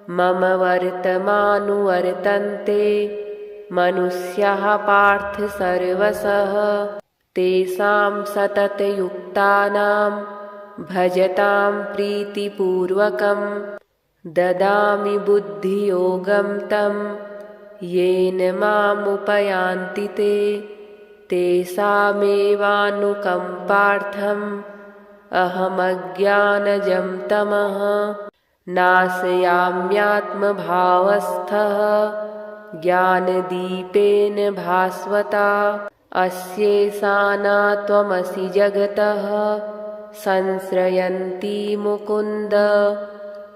[SPEAKER 1] मम वर्तमानुवर्तन्ते मनुष्याः पार्थ सर्वशः। तेषां सततयुक्तानां भजतां प्रीतिपूर्वकं ददामि बुद्धियोगं तं येन मामुपयान्ति ते। तेषामेवानुकम्पार्थम् अहमज्ञानजं तमः नाशयाम्यात्मभावस्थः ज्ञानदीपेन भास्वता। अस्येषाना त्वमसि जगतः संश्रयन्ती मुकुन्द।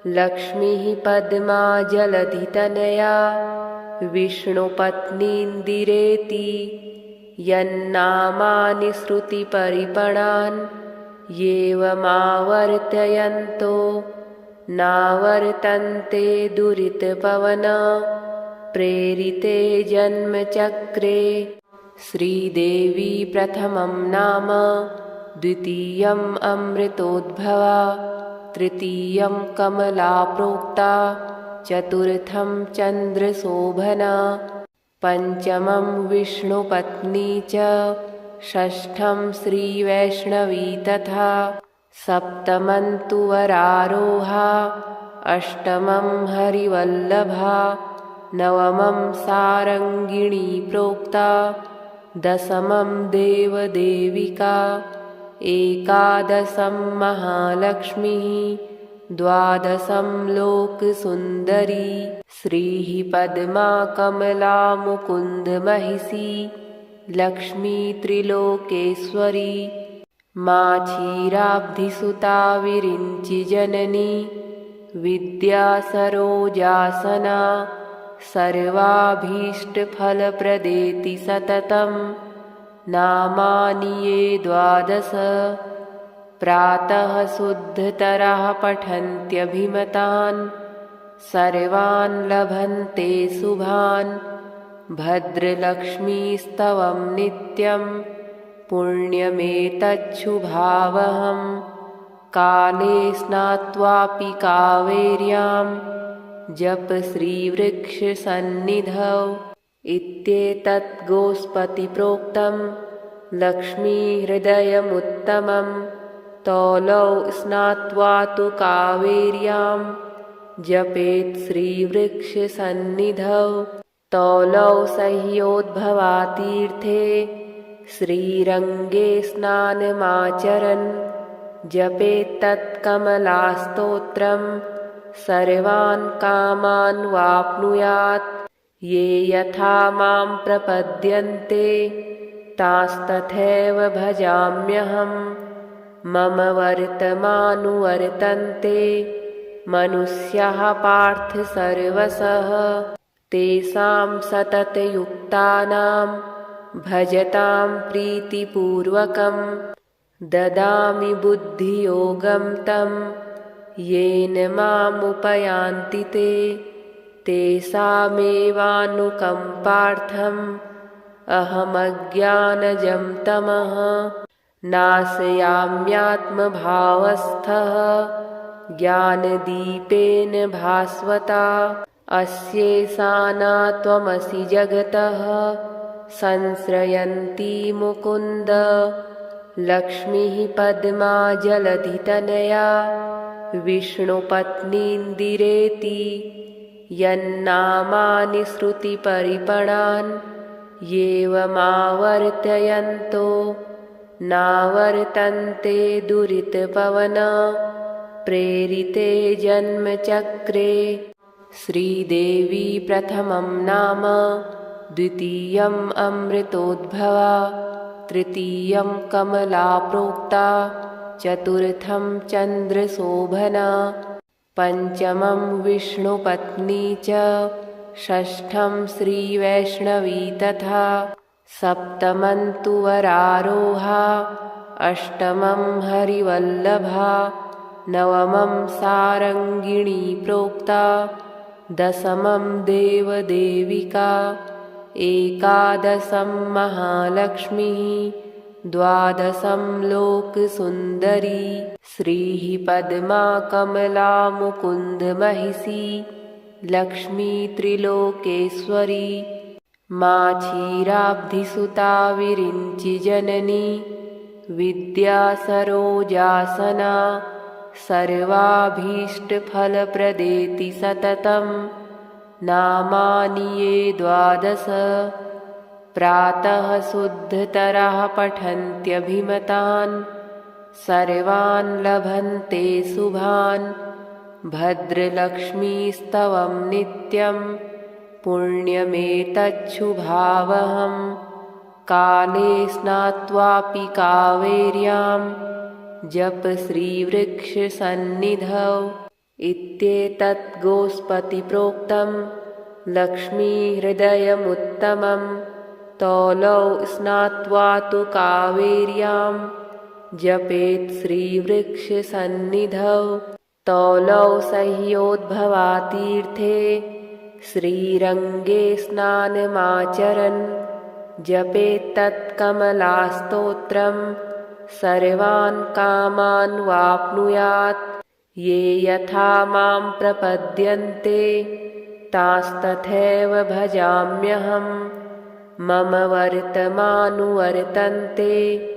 [SPEAKER 1] लक्ष्मीः पद्मा जलधितनया विष्णुपत्नीन्दिरेति। यन्नामानि श्रुतिपरिपणान् येवमावर्तयन्तो नावर्तन्ते दुरितपवन प्रेरिते जन्मचक्रे। श्रीदेवी प्रथमं नाम द्वितीयम् अमृतोद्भवा तृतीयं कमला प्रोक्ता चतुर्थं चन्द्रशोभना पंचमं विष्णुपत्नी च षष्ठं श्रीवैष्णवी तथा सप्तमं तु वरारोहा अष्टमं हरिवल्लभा नवमं सारङ्गिणी प्रोक्ता, दशमं देवदेविका, एकादशं महालक्ष्मीः, द्वादशं लोकसुन्दरी, श्रीः पद्मा कमला मुकुन्दमहिषी, लक्ष्मी त्रिलोकेश्वरी, मा क्षीराब्धिसुता विरिञ्चिजननी, विद्या सरोजासना, सर्वाभीष्टफलप्रदेति सततं, नामानि ये द्वादश, प्रातः शुद्धतरः पठन्त्यभिमतान्, सर्वान् लभन्ते शुभान्, भद्रलक्ष्मीस्तवं नित्यं, पुण्यमेतच्छुभावहम्, काले स्नात्वापि कावेर्यां, जप श्रीवृक्षसन्निधौ, इत्येतत् गोस्पतिप्रोक्तं, लक्ष्मीहृदयमुत्तमं, तौलौ स्नात्वा तु कावेर्यां, जपेत् श्रीवृक्षसन्निधौ, तौलौ सह्योद्भवातीर्थे, श्रीरङ्गे स्नानमाचरन्, जपेत्तत्कमलास्तोत्रं, सर्वान् कामान् वाप्नुयात्, ये यथा मां प्रपद्यन्ते, तांस्तथैव भजाम्यहम्, मम वर्तमानुवर्तन्ते, मनुष्याः पार्थ सर्वशः, तेषां सततयुक्तानां, भजतां प्रीतिपूर्वकं, ददामि बुद्धियोगं तं, येन मामुपयान्ति ते, तेषामेवानुकम्पार्थम्, अहमज्ञानजं तमः, नाशयाम्यात्मभावस्थः, ज्ञानदीपेन भास्वता, अस्येषाना त्वमसि जगतः, संश्रयन्ती मुकुन्द, लक्ष्मीः पद्मा जलधितनया, विष्णुपत्नीन्दिरेति, यन्नामानि श्रुतिपरिपणान्, येवमावर्तयन्तो, नावर्तन्ते दुरितपवन, प्रेरिते जन्मचक्रे, श्रीदेवी प्रथमं नाम, द्वितीयम् अमृतोद्भवा, तृतीयं कमला प्रोक्ता, चतुर्थं चन्द्रशोभना, पञ्चमं विष्णुपत्नी च, षष्ठं श्रीवैष्णवी तथा, सप्तमं तु वरारोहा, अष्टमं हरिवल्लभा, नवमं सारङ्गिणी प्रोक्ता, दशमं देवदेविका, एकादशं महालक्ष्मीः, द्वादशं लोकसुन्दरी, श्रीः पद्मा कमला मुकुन्दमहिषी, लक्ष्मी त्रिलोकेश्वरी, मा क्षीराब्धिसुता विरिञ्चिजननी, विद्या सरोजासना, सर्वाभीष्टफलप्रदेति सततं, नामानि ये द्वादश, प्रातः शुद्धतरः पठन्त्यभिमतान्, सर्वान् लभन्ते शुभान्, भद्रलक्ष्मीस्तवं नित्यं, पुण्यमेतच्छुभावहम्, काले स्नात्वापि कावेर्यां, जप श्रीवृक्षसन्निधौ, इत्येतत् गोस्पतिप्रोक्तं, लक्ष्मीहृदयमुत्तमं, तौलौ स्नात्वा तु कावेर्यां, जपेत् श्रीवृक्षसन्निधौ, तौलौ सह्योद्भवातीर्थे, श्रीरङ्गे स्नानमाचरन्, जपेत्तत्कमलास्तोत्रं, सर्वान् कामान् वाप्नुयात्, ये यथा मां प्रपद्यन्ते, तांस्तथैव भजाम्यहम्, मम वर्तमानुवर्तन्ते,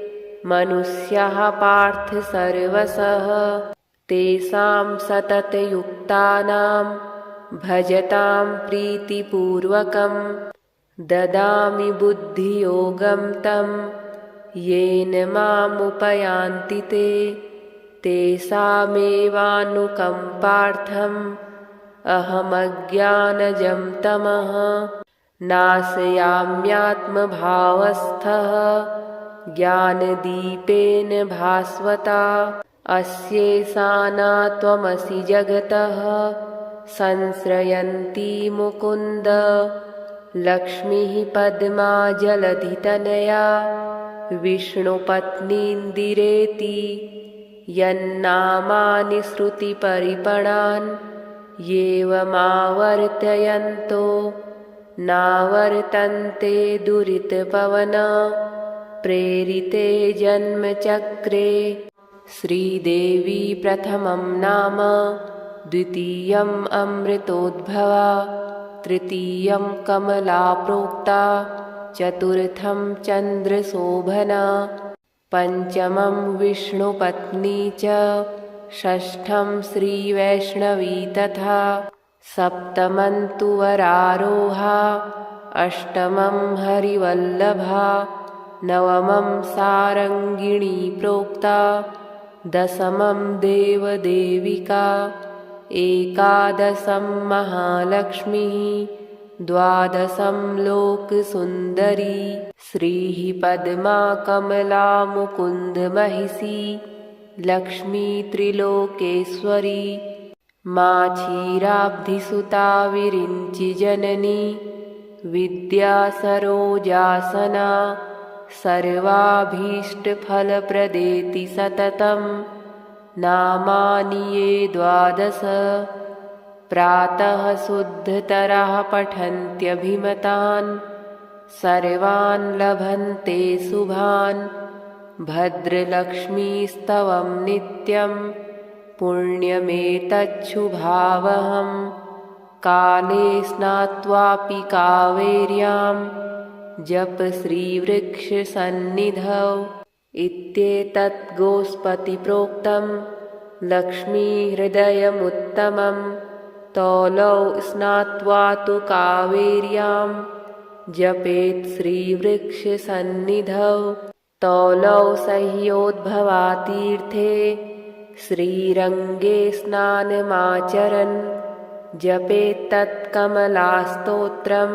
[SPEAKER 1] मनुष्याः पार्थ सर्वशः, तेषां सततयुक्तानां, भजतां प्रीतिपूर्वकं ददामि बुद्धियोगं तं येन मामुपयान्ति ते तेषामेवानुकम्पार्थम् अहमज्ञानजं तमः नाशयाम्यात्मभावस्थः ज्ञानदीपेन भास्वता अस्येषाना त्वमसि जगतः संश्रयन्ती मुकुन्द लक्ष्मीः पद्मा जलधितनया विष्णुपत्नीन्दिरेति यन्नामानि श्रुतिपरिपणान् येवमावर्तयन्तो नावर्तन्ते दुरितपवन प्रेरिते जन्मचक्रे श्रीदेवी प्रथमं नाम द्वितीयम् अमृतोद्भवा तृतीयं कमला प्रोक्ता चतुर्थं चन्द्रशोभना पंचमं विष्णुपत्नी च षष्ठं श्रीवैष्णवी तथा सप्तमं तु वरारोहा अष्टमं हरिवल्लभा नवमं सारङ्गिणी प्रोक्ता दशमं देवदेविका एकादशं महालक्ष्मीः द्वादशं लोकसुन्दरी श्रीः पद्मा कमला मुकुन्दमहिषी लक्ष्मी त्रिलोकेश्वरी माक्षीराब्धिसुता विरिञ्चिजननी विद्या सरोजासना सर्वाभीष्टफलप्रदेति सततं नामानि ये द्वादश प्रातः शुद्धतरः पठन्त्यभिमतान् सर्वान् लभन्ते शुभान् भद्रलक्ष्मीस्तवं नित्यं पुण्यमेतच्छुभावहं काले स्नात्वापि कावेर्यां जप श्रीवृक्षसन्निधौ इत्येतत् गोस्पतिप्रोक्तं लक्ष्मीहृदयमुत्तमं तौलौ स्नात्वा तु कावेर्यां जपेत् श्रीवृक्षसन्निधौ तौलौ सह्योद्भवातीर्थे श्रीरङ्गे स्नानमाचरन् जपेत्तत्कमलास्तोत्रं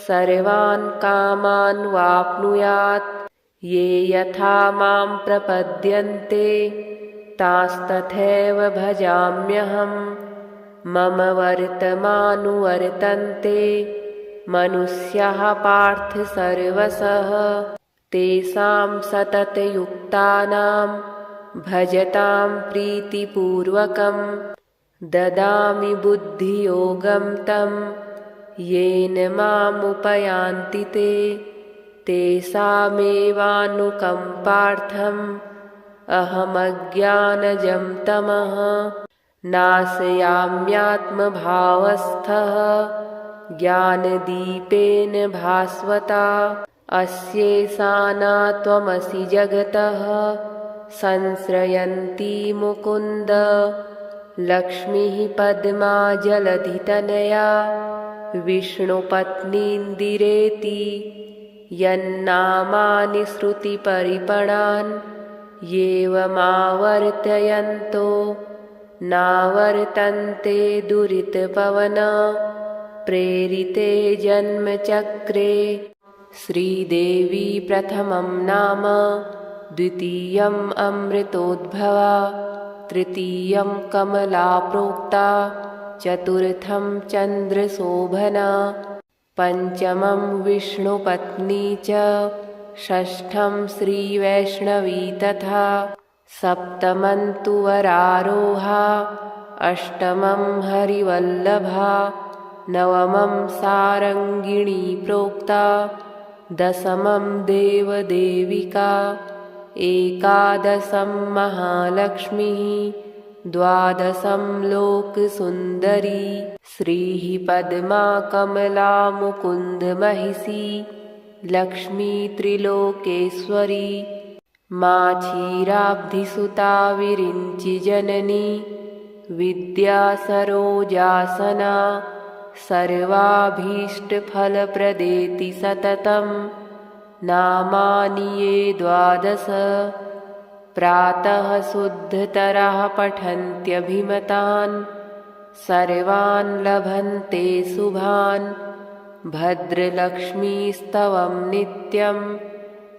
[SPEAKER 1] सर्वान् कामान् वाप्नुयात् ये यथा मां प्रपद्यन्ते तास्तथैव भजाम्यहम् मम वर्तमानुवर्तन्ते मनुष्याः पार्थ सर्वशः तेषां सततयुक्तानां भजतां प्रीतिपूर्वकं ददामि बुद्धियोगं तं येन मामुपयान्ति ते तेषामेवानुकम्पार्थम् अहमज्ञानजं तमः नाशयाम्यात्मभावस्थः ज्ञानदीपेन भास्वता अस्येषाना त्वमसि जगतः संश्रयन्ती मुकुन्द लक्ष्मीः पद्मा जलधितनया विष्णुपत्नीन्दिरेति यन्नामानि श्रुतिपरिपणान् येवमावर्तयन्तो नावर्तन्ते दुरितपवन प्रेरिते जन्मचक्रे श्रीदेवी प्रथमं नाम द्वितीयम् अमृतोद्भवा तृतीयं कमला प्रोक्ता चतुर्थं चन्द्रशोभना पंचमं विष्णुपत्नी च षष्ठं श्रीवैष्णवी तथा सप्तमं तु वरारोहा अष्टमं हरिवल्लभा नवमं सारङ्गिणी प्रोक्ता दशमं देवदेविका एकादशं महालक्ष्मीः द्वादशं लोकसुन्दरी श्रीः पद्मा कमला मुकुन्दमहिषी लक्ष्मी त्रिलोकेश्वरी माक्षीराब्धिसुता विरिञ्चिजननी विद्या सरोजासना सर्वाभीष्टफलप्रदेति सततं नामानि ये 12 प्रातः शुद्धतरः पठन्त्यभिमतान् सर्वान् लभन्ते शुभान् भद्रलक्ष्मीस्तवं नित्यं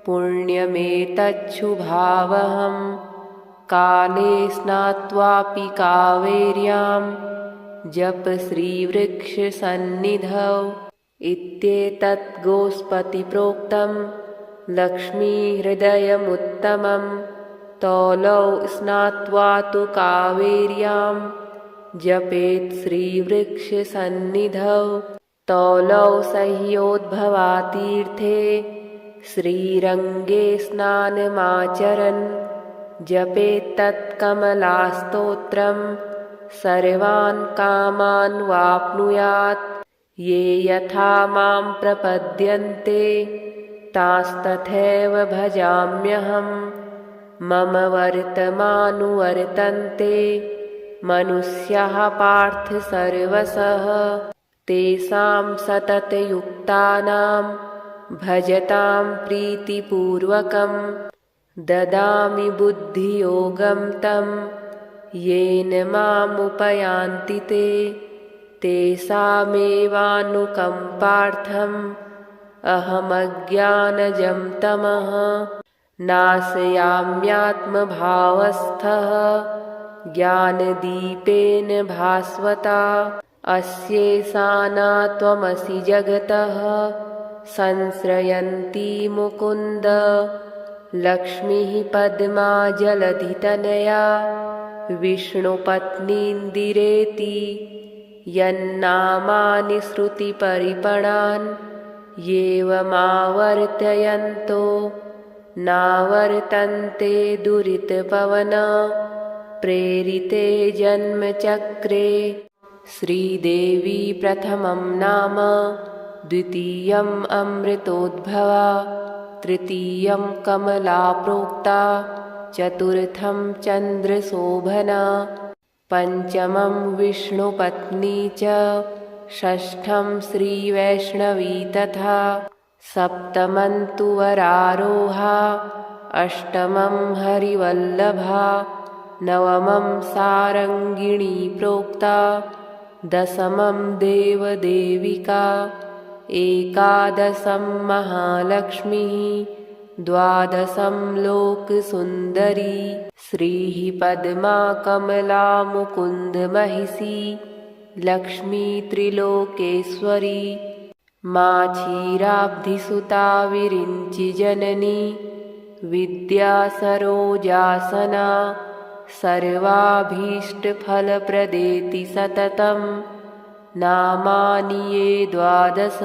[SPEAKER 1] पुण्यमेतच्छुभावहम् काले स्नात्वापि कावेर्यां जप श्रीवृक्षसन्निधौ इत्येतत् गोस्पतिप्रोक्तं लक्ष्मीहृदयमुत्तमं तौलौ स्नात्वा तु कावेर्यां जपेत् श्रीवृक्षसन्निधौ तौलौ सह्योद्भवातीर्थे श्रीरङ्गे स्नानमाचरन् जपेत्तत्कमलास्तोत्रं सर्वान् कामान् वाप्नुयात् ये यथा मां प्रपद्यन्ते तांस्तथैव भजाम्यहं मम वर्तमानुवर्तन्ते मनुष्याः पार्थ सर्वशः तेषां सततयुक्तानां भजतां प्रीतिपूर्वकं ददामि बुद्धियोगं तं येन मामुपयान्ति ते तेषामेवानुकम्पार्थम् अहमज्ञानजं तमः नाशयाम्यात्मभावस्थः ज्ञानदीपेन भास्वता अस्येषाना त्वमसि जगतः संश्रयन्ती मुकुन्द लक्ष्मीः पद्मा जलधितनया विष्णुपत्नीन्दिरेति यन्नामानि श्रुतिपरिपणान् येवमावर्तयन्तो नावर्तन्ते दुरितपवन प्रेरिते जन्मचक्रे श्रीदेवी प्रथमं नाम द्वितीयम् अमृतोद्भवा तृतीयं कमला प्रोक्ता चतुर्थं चन्द्रशोभना पंचमं विष्णुपत्नी च षष्ठं श्रीवैष्णवी तथा सप्तमं तु वरारोहा अष्टमं हरिवल्लभा नवमं सारङ्गिणी प्रोक्ता दशमं देवदेविका एकादशं महालक्ष्मीः द्वादशं लोकसुन्दरी श्रीः पद्मा कमला मुकुन्दमहिषी लक्ष्मी त्रिलोकेश्वरी माक्षीराब्धिसुता विरिञ्चिजननी विद्या सरोजासना सर्वाभीष्टफलप्रदेति सततं नामानि ये 12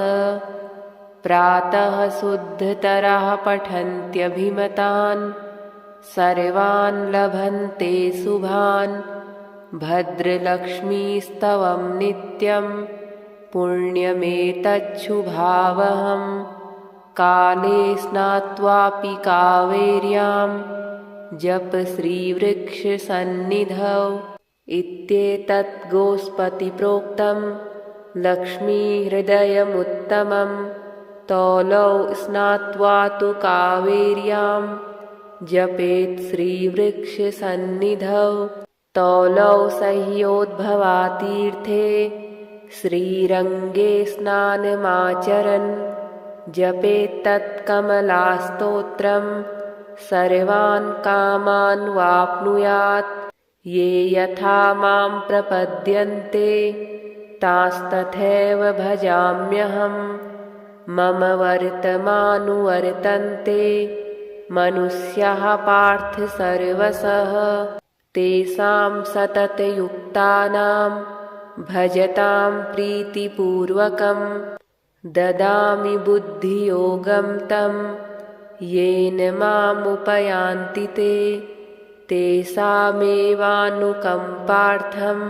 [SPEAKER 1] प्रातः शुद्धतरः पठन्त्यभिमतान् सर्वान् लभन्ते शुभान् भद्रलक्ष्मीस्तवं नित्यं पुण्यमेतच्छुभावहम् काले स्नात्वापि कावेर्यां जप श्रीवृक्षसन्निधौ इत्येतत् गोस्पतिप्रोक्तं लक्ष्मीहृदयमुत्तमं तौलौ स्नात्वा तु कावेर्यां जपेत् श्रीवृक्षसन्निधौ तौलौ सह्योद्भवातीर्थे श्रीरङ्गे स्नानमाचरन् जपेत्तत्कमलास्तोत्रं सर्वान् कामान् वाप्नुयात् ये यथा मां प्रपद्यन्ते तांस्तथैव भजाम्यहं मम वर्तमानुवर्तन्ते मनुष्याः पार्थ सर्वशः तेषां सततयुक्तानां भजतां प्रीतिपूर्वकं ददामि बुद्धियोगं तं येन मामुपयान्ति ते तेषामेवानुकम्पार्थम्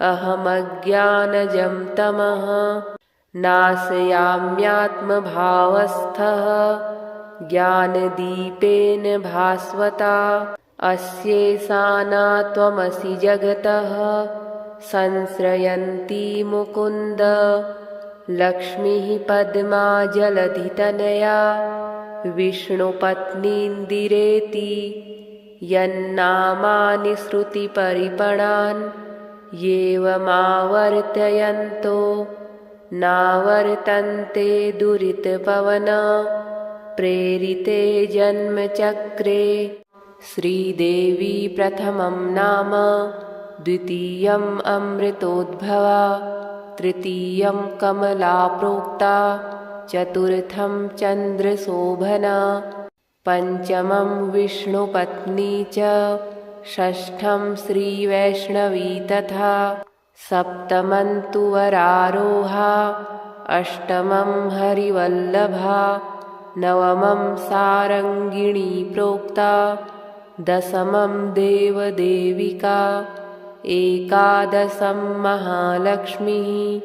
[SPEAKER 1] अहमज्ञानजं तमः नाशयाम्यात्मभावस्थः ज्ञानदीपेन भास्वता अस्येषाना त्वमसि जगतः संश्रयन्ती मुकुन्द लक्ष्मीः पद्मा जलधितनया विष्णुपत्नीन्दिरेति यन्नामानि श्रुतिपरिपणान् येवमावर्तयन्तो नावर्तन्ते दुरितपवन प्रेरिते जन्मचक्रे। श्रीदेवी प्रथमं नाम, द्वितीयम् अमृतोद्भवा, तृतीयं कमला प्रोक्ता, चतुर्थं चन्द्रशोभना, पञ्चमं विष्णुपत्नी च, षष्ठं श्रीवैष्णवी तथा, सप्तमं तु वरारोहा, अष्टमं हरिवल्लभा, नवमं सारङ्गिणी प्रोक्ता, दशमं देवदेविका, एकादशं महालक्ष्मीः,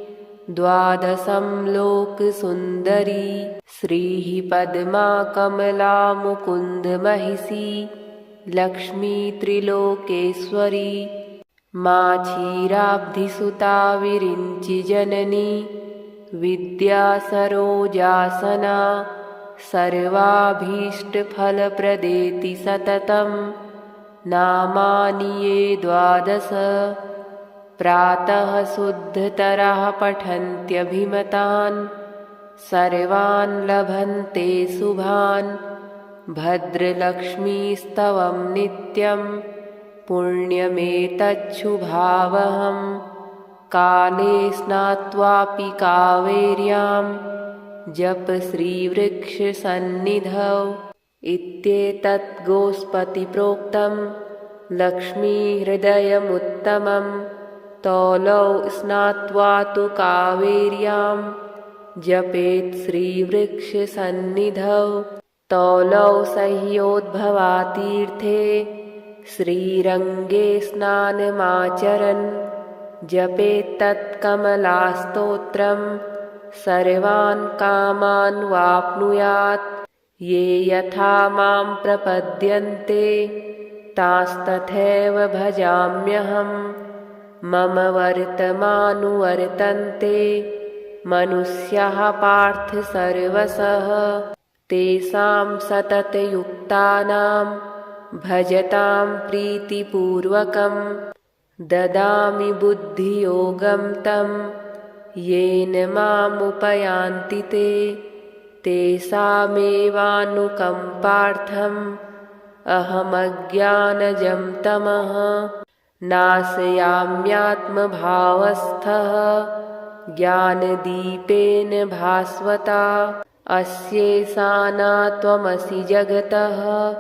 [SPEAKER 1] द्वादशं लोकसुन्दरी, श्रीः पद्मा कमला मुकुन्दमहिषी, लक्ष्मी त्रिलोकेश्वरी, माक्षीराब्धिसुता विरिञ्चिजननी, विद्या सरोजासना, सर्वाभीष्टफलप्रदेति सततं, नामानि ये द्वादश। प्रातः शुद्धतरः पठन्त्यभिमतान्, सर्वान् लभन्ते शुभान्, भद्रलक्ष्मीस्तवं नित्यं, पुण्यमेतच्छुभावहम्। काले स्नात्वापि कावेर्यां, जप श्रीवृक्षसन्निधौ, इत्येतत् गोस्पतिप्रोक्तं, लक्ष्मीहृदयमुत्तमं, तौलौ स्नात्वा तु कावेर्यां, जपेत् श्रीवृक्षसन्निधौ, तौलौ सह्योद्भवातीर्थे, श्रीरङ्गे स्नानमाचरन्, जपेत्तत्कमलास्तोत्रं, सर्वान् कामान् वाप्नुयात्। ये यथा मां प्रपद्यन्ते, तांस्तथैव भजाम्यहम्। मम वर्तमानुवर्तन्ते, मनुष्याः पार्थ सर्वशः। तेषां सततयुक्तानां, भजतां प्रीतिपूर्वकं। ददामि बुद्धियोगं तं, येन मामुपयान्ति ते। तेषामेवानुकम्पार्थम्, अहमज्ञानजं तमः, नाशयाम्यात्मभावस्थः, ज्ञानदीपेन भास्वता। अस्येषाना त्वमसि जगतः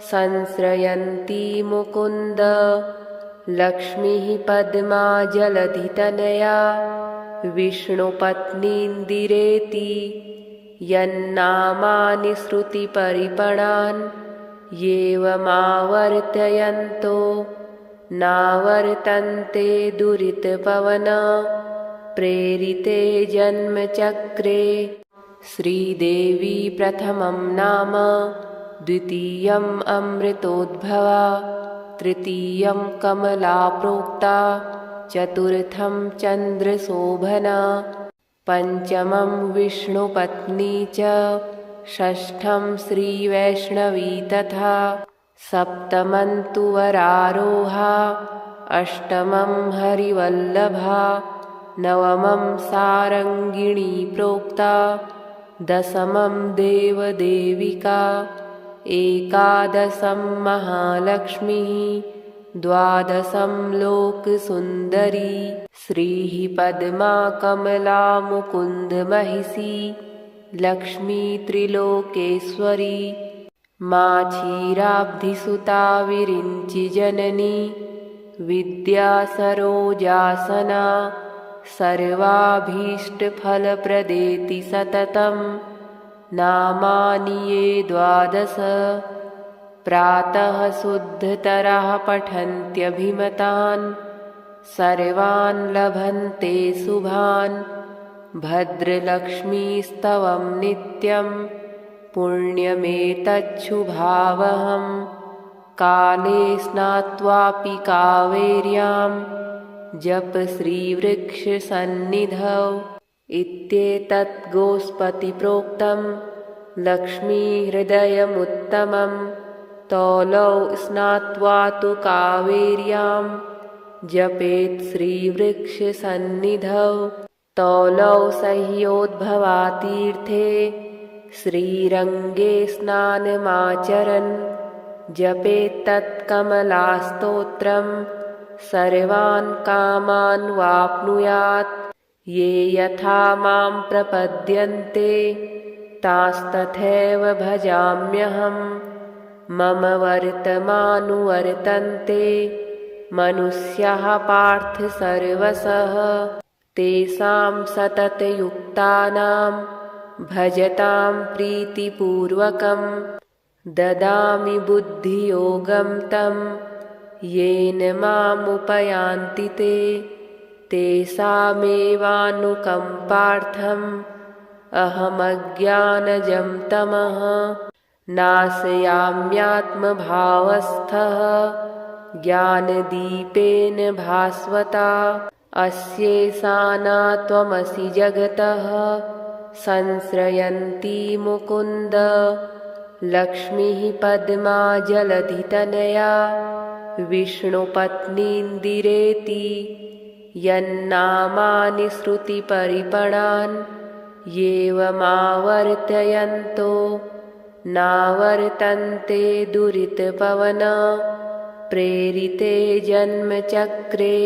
[SPEAKER 1] संश्रयन्ती मुकुन्द, लक्ष्मीः पद्मा जलधितनया, विष्णुपत्नीन्दिरेति यन्नामानि श्रुतिपरिपणान्, येवमावर्तयन्तो नावर्तन्ते दुरितपवन प्रेरिते जन्मचक्रे। श्रीदेवी प्रथमं नाम, द्वितीयम् अमृतोद्भवा, तृतीयं कमला प्रोक्ता, चतुर्थं चन्द्रशोभना, पञ्चमं विष्णुपत्नी च, षष्ठं श्रीवैष्णवी तथा, सप्तमं तु वरारोहा, अष्टमं हरिवल्लभा, नवमं सारङ्गिणी प्रोक्ता, दशमं देवदेविका, एकादशं महालक्ष्मीः, द्वादशं लोकसुन्दरी, श्रीः पद्मा कमला मुकुन्दमहिषी, लक्ष्मी त्रिलोकेश्वरी, माक्षीराब्धिसुता विरिञ्चिजननी, विद्या सरोजासना, सर्वाभीष्टफलप्रदेति सततं, नामानि ये द्वादश। प्रातः शुद्धतरः पठन्त्यभिमतान्, सर्वान् लभन्ते शुभान्, भद्रलक्ष्मीस्तवं नित्यं, पुण्यमेतच्छुभावहम्। काले स्नात्वापि कावेर्यां जप श्रीवृक्षसन्निधौ इत्येतत् गोस्पतिप्रोक्तं लक्ष्मीहृदयमुत्तमं तौलौ स्नात्वा तु कावेर्यां जपेत् श्रीवृक्षसन्निधौ तौलौ सह्योद्भवातीर्थे श्रीरङ्गे स्नानमाचरन् जपेत्तत्कमलास्तोत्रं सर्वान् कामान् वाप्नुयात् ये यथा मां प्रपद्यन्ते तांस्तथैव भजाम्यहं मम वर्तमानुवर्तन्ते मनुष्याः पार्थ सर्वशः तेषां सततयुक्तानां भजतां प्रीतिपूर्वकं ददामि बुद्धियोगं तं येन मामुपयान्ति ते तेषामेवानुकम्पार्थम् अहमज्ञानजं तमः नाशयाम्यात्मभावस्थः ज्ञानदीपेन भास्वता अस्येषाना त्वमसि जगतः संश्रयन्ती मुकुन्द लक्ष्मीः पद्मा जलधितनया विष्णुपत्नीन्दिरेति यन्नामानि श्रुतिपरिपणान् येवमावर्तयन्तो नावर्तन्ते दुरितपवन प्रेरिते जन्मचक्रे